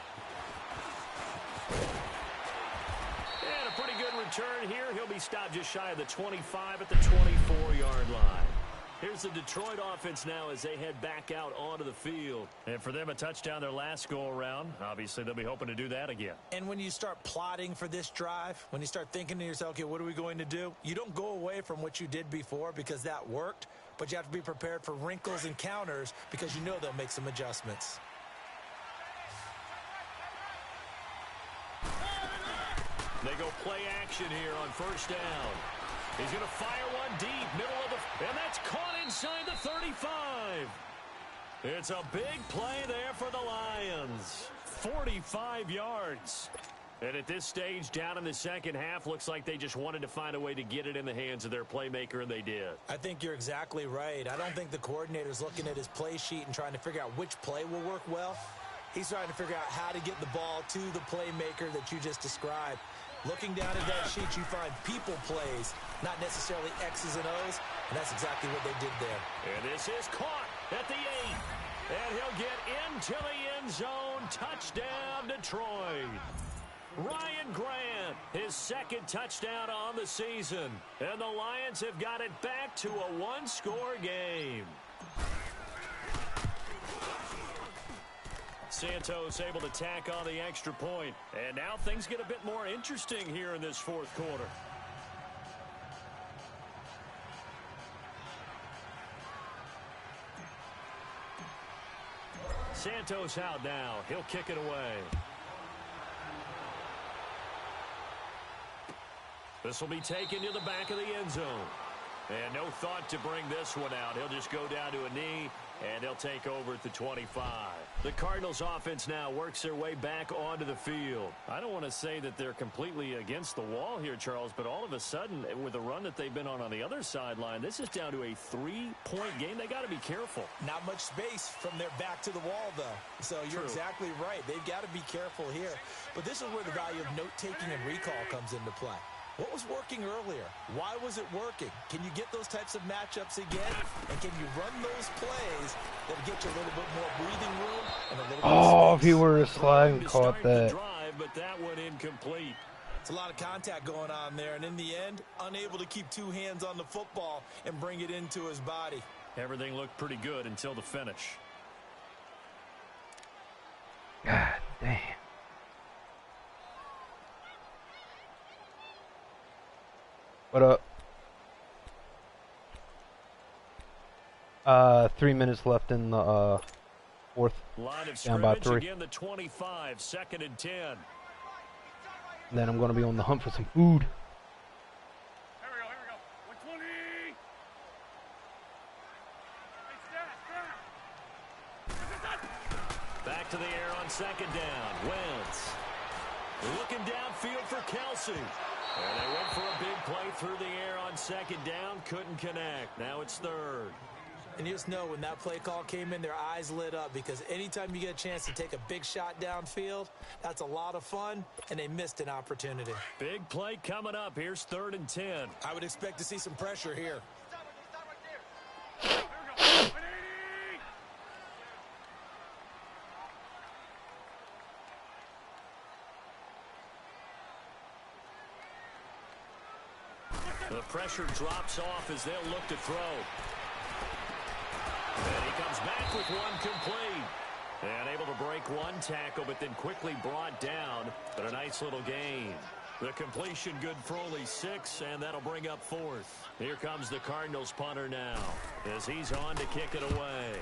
[SPEAKER 2] And a pretty good return here. He'll be stopped just shy of the 25 at the 24-yard line. Here's the Detroit offense now as they head back out onto the field. And for them, a touchdown their last go-around. Obviously, they'll be hoping to do that again.
[SPEAKER 3] And when you start plotting for this drive, when you start thinking to yourself, okay, what are we going to do? You don't go away from what you did before because that worked, but you have to be prepared for wrinkles and counters because you know they'll make some adjustments.
[SPEAKER 2] They go play action here on first down. He's going to fire one deep, middle of the... And that's caught inside the 35. It's a big play there for the Lions. 45 yards. And at this stage, down in the second half, looks like they just wanted to find a way to get it in the hands of their playmaker, and they did.
[SPEAKER 3] I think you're exactly right. I don't think the coordinator's looking at his play sheet and trying to figure out which play will work well. He's trying to figure out how to get the ball to the playmaker that you just described. Looking down at that sheet, you find people plays, not necessarily X's and O's, and that's exactly what they did there.
[SPEAKER 2] And this is caught at the 8. And he'll get into the end zone. Touchdown, Detroit. Ryan Grant, his second touchdown on the season. And the Lions have got it back to a one-score game. Santos able to tack on the extra point. And now things get a bit more interesting here in this fourth quarter. Santos out now. He'll kick it away. This will be taken to the back of the end zone. And no thought to bring this one out. He'll just go down to a knee And he'll take over at the 25. The Cardinals offense now works their way back onto the field. I don't want to say that they're completely against the wall here, Charles, but all of a sudden, with the run that they've been on the other sideline, this is down to a 3-point game. They got to be careful.
[SPEAKER 3] Not much space from their back to the wall, though. So you're exactly right. They've got to be careful here. But this is where the value of note-taking and recall comes into play. What was working earlier? Why was it working? Can you get those types of matchups again? And can you run those plays that get you a little bit more breathing room and a little bit
[SPEAKER 1] Oh,
[SPEAKER 3] of
[SPEAKER 1] if he were a slide and caught that.
[SPEAKER 2] Drive, but that one incomplete.
[SPEAKER 3] It's a lot of contact going on there, and in the end, unable to keep two hands on the football and bring it into his body.
[SPEAKER 2] Everything looked pretty good until the finish.
[SPEAKER 1] God damn. What up? 3 minutes left in the fourth.
[SPEAKER 2] Line of
[SPEAKER 1] Down by
[SPEAKER 2] scrimmage
[SPEAKER 1] 3.
[SPEAKER 2] again, the 25, 2nd and 10.
[SPEAKER 1] And then I'm going to be on the hunt for some food.
[SPEAKER 4] Here we go. 120.
[SPEAKER 2] Back to the air on 2nd down. Wentz looking downfield for Kelsey. And they went for a big play through the air on 2nd down. Couldn't connect. Now it's 3rd.
[SPEAKER 3] And you just know when that play call came in, their eyes lit up, because anytime you get a chance to take a big shot downfield, that's a lot of fun, and they missed an opportunity.
[SPEAKER 2] Big play coming up. Here's 3rd and 10.
[SPEAKER 3] I would expect to see some pressure here.
[SPEAKER 4] Stop right there. Here we go. 180.
[SPEAKER 2] The pressure drops off as they'll look to throw. And he comes back with one complete. And able to break one tackle, but then quickly brought down. But a nice little gain. The completion good for only 6, and that'll bring up 4th. Here comes the Cardinals punter now, as he's on to kick it away.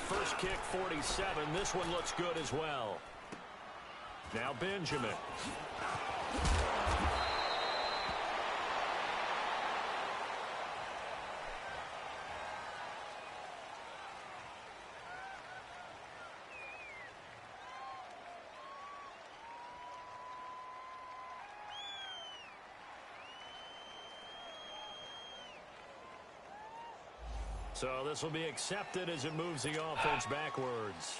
[SPEAKER 2] First kick, 47. This one looks good as well. Now Benjamin. So this will be accepted as it moves the offense backwards.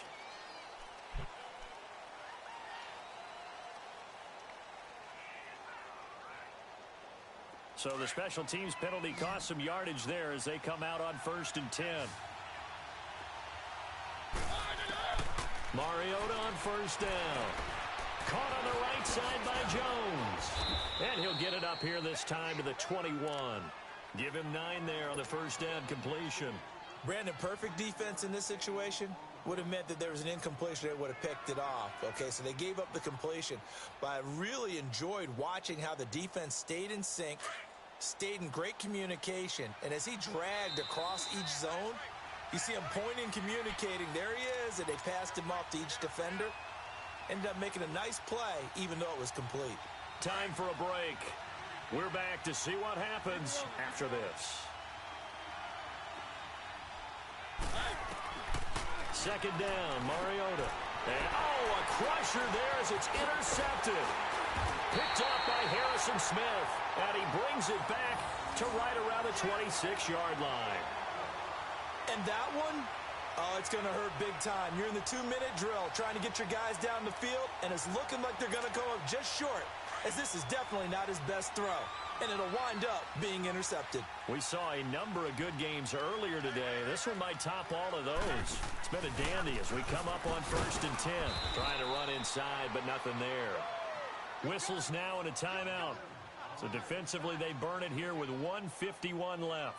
[SPEAKER 2] So the special teams penalty cost some yardage there as they come out on 1st and 10. Mariota on 1st down. Caught on the right side by Jones. And he'll get it up here this time to the 21. Give him 9 there on the 1st down completion.
[SPEAKER 3] Brandon, perfect defense in this situation would have meant that there was an incompletion that would have picked it off. Okay, so they gave up the completion. But I really enjoyed watching how the defense stayed in sync, stayed in great communication. And as he dragged across each zone, you see him pointing, communicating. There he is, and they passed him off to each defender. Ended up making a nice play, even though it was complete.
[SPEAKER 2] Time for a break. We're back to see what happens after this. 2nd down, Mariota. And, a crusher there as it's intercepted. Picked off by Harrison Smith. And he brings it back to right around the 26-yard line.
[SPEAKER 3] And that one, it's going to hurt big time. You're in the 2-minute drill trying to get your guys down the field, and it's looking like they're going to go up just short, as this is definitely not his best throw, and it'll wind up being intercepted.
[SPEAKER 2] We saw a number of good games earlier today. This one might top all of those. It's been a dandy as we come up on 1st and 10. Trying to run inside, but nothing there. Whistles now and a timeout. So defensively, they burn it here with 1:51 left.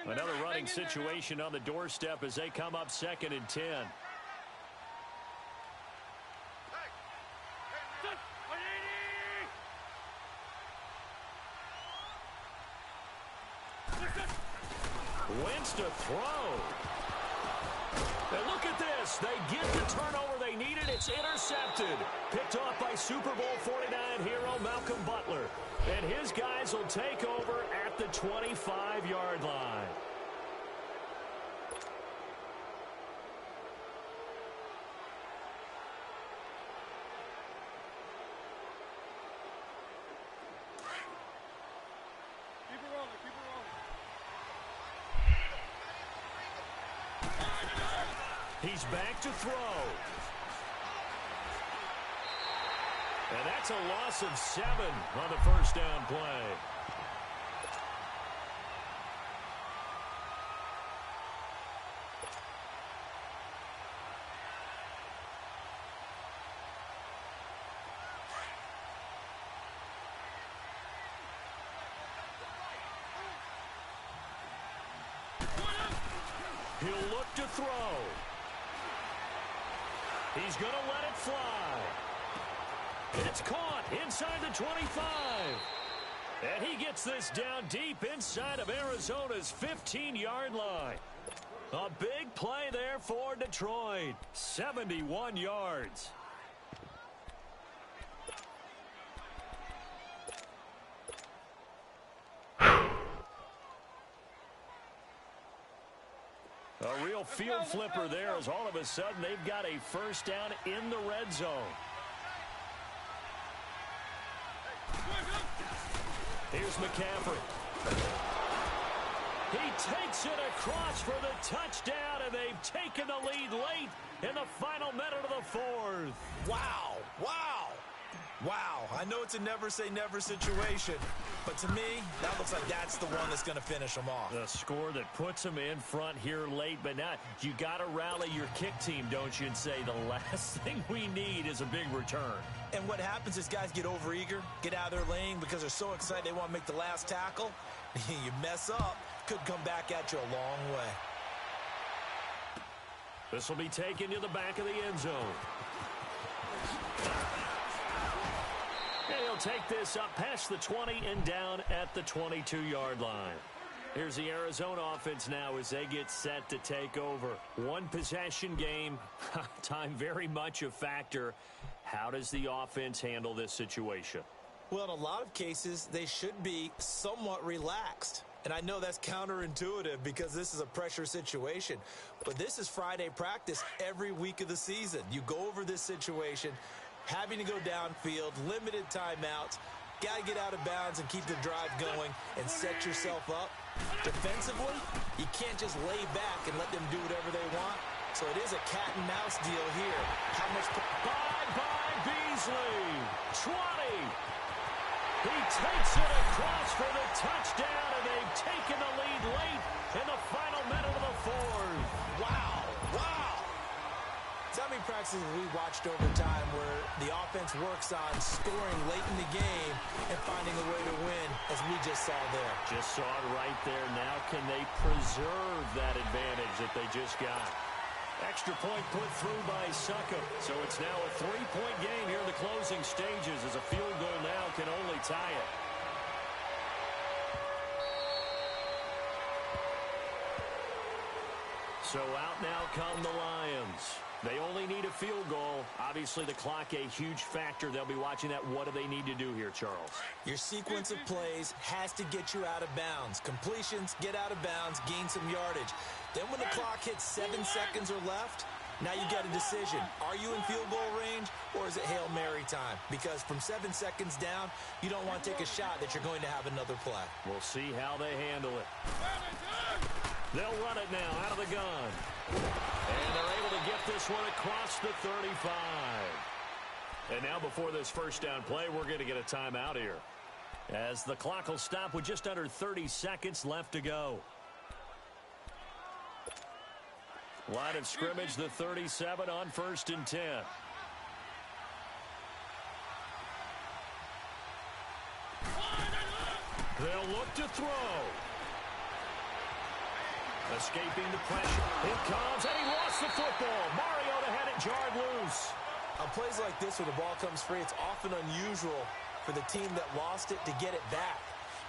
[SPEAKER 2] Another running situation on the doorstep as they come up 2nd and 10. wants to throw. And look at this. They get the turnover they needed. It's intercepted. Picked off by Super Bowl 49 hero Malcolm Butler. And his guys will take over at the 25-yard line. He's back to throw. And that's a loss of 7 on the first down play. He'll look to throw. He's going to let it fly. It's caught inside the 25. And he gets this down deep inside of Arizona's 15-yard line. A big play there for Detroit. 71 yards. A real field flipper there as all of a sudden they've got a first down in the red zone. Here's McCaffrey. He takes it across for the touchdown, and they've taken the lead late in the final minute of the fourth.
[SPEAKER 3] Wow. Wow. Wow. I know it's a never-say-never situation, but to me, that looks like that's the one that's going to finish them off.
[SPEAKER 2] The score that puts them in front here late, but not. You got to rally your kick team, don't you, and say the last thing we need is a big return.
[SPEAKER 3] And what happens is guys get overeager, get out of their lane because they're so excited they want to make the last tackle. You mess up, could come back at you a long way.
[SPEAKER 2] This will be taken to the back of the end zone. And he'll take this up past the 20 and down at the 22-yard line. Here's the Arizona offense now as they get set to take over. One possession game, time very much a factor. How does the offense handle this situation?
[SPEAKER 3] Well, in a lot of cases, they should be somewhat relaxed. And I know that's counterintuitive because this is a pressure situation. But this is Friday practice every week of the season. You go over this situation, having to go downfield, limited timeouts, got to get out of bounds and keep the drive going and set yourself up. Defensively, you can't just lay back and let them do whatever they want. So it is a cat and mouse deal here. How much?
[SPEAKER 2] By Beasley, 20. He takes it across for the touchdown, and they've taken the lead late in the final minute of the fourth.
[SPEAKER 3] Wow, wow. So many practices we watched over time where the offense works on scoring late in the game and finding a way to win, as we just saw there.
[SPEAKER 2] Just saw it right there. Now can they preserve that advantage that they just got? Extra point put through by Suckup. So it's now a 3-point game here in the closing stages as a field goal now can only tie it. So out now come the Lions. They only need a field goal. Obviously, the clock a huge factor. They'll be watching that. What do they need to do here, Charles?
[SPEAKER 3] Your sequence of plays has to get you out of bounds. Completions, get out of bounds, gain some yardage. Then when the clock hits 7 seconds or left, now you got a decision. Are you in field goal range, or is it Hail Mary time? Because from 7 seconds down, you don't want to take a shot that you're going to have another play.
[SPEAKER 2] We'll see how they handle it. They'll run it now out of the gun. And they're able to get this one across the 35. And now before this first down play, we're going to get a timeout here, as the clock will stop with just under 30 seconds left to go. Line of scrimmage, the 37 on 1st and 10. They'll look to throw. Escaping the pressure. Here comes, and he lost the football. Mariota had it jarred loose.
[SPEAKER 3] On plays like this where the ball comes free, it's often unusual for the team that lost it to get it back.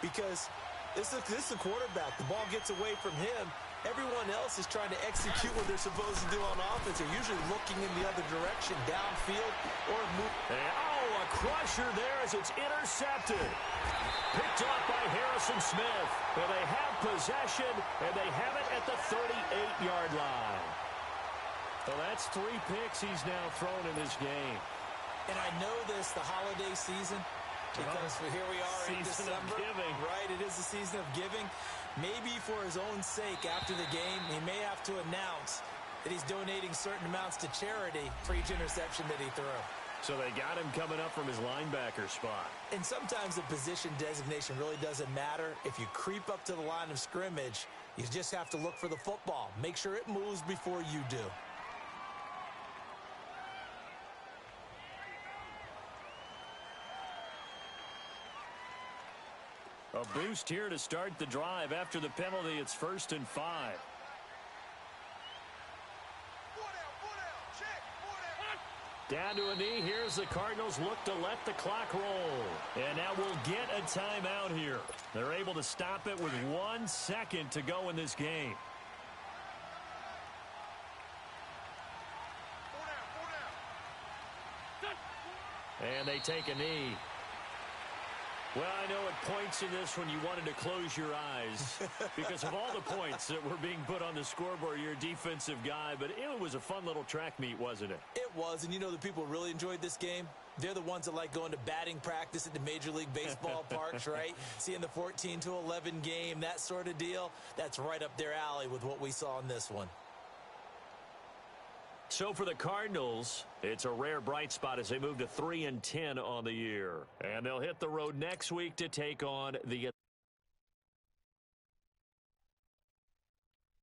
[SPEAKER 3] Because this is a quarterback. The ball gets away from him, Everyone else is trying to execute what they're supposed to do on offense. They're usually looking in the other direction, downfield, or move.
[SPEAKER 2] A crusher there as it's intercepted. Picked off by Harrison Smith. And they have possession, and they have it at the 38-yard line. Well, that's 3 picks he's now thrown in this game.
[SPEAKER 3] And I know this, the holiday season, because here we are in December.
[SPEAKER 2] Season of giving.
[SPEAKER 3] Right, it is the season of giving. Maybe for his own sake after the game, he may have to announce that he's donating certain amounts to charity for each interception that he threw.
[SPEAKER 2] So they got him coming up from his linebacker spot.
[SPEAKER 3] And sometimes the position designation really doesn't matter. If you creep up to the line of scrimmage, you just have to look for the football. Make sure it moves before you do.
[SPEAKER 2] A boost here to start the drive. After the penalty, it's 1st and 5. Down to a knee. Here's the Cardinals. Look to let the clock roll. And now we'll get a timeout here. They're able to stop it with 1 second to go in this game. And they take a knee. Well, I know it points in this when you wanted to close your eyes because of all the points that were being put on the scoreboard. You're a defensive guy, but it was a fun little track meet, wasn't it?
[SPEAKER 3] It was, and you know the people really enjoyed this game? They're the ones that like going to batting practice at the Major League Baseball parks, right? Seeing the 14-11 game, that sort of deal. That's right up their alley with what we saw in this one.
[SPEAKER 2] So for the Cardinals, it's a rare bright spot as they move to 3-10 on the year. And they'll hit the road next week to take on the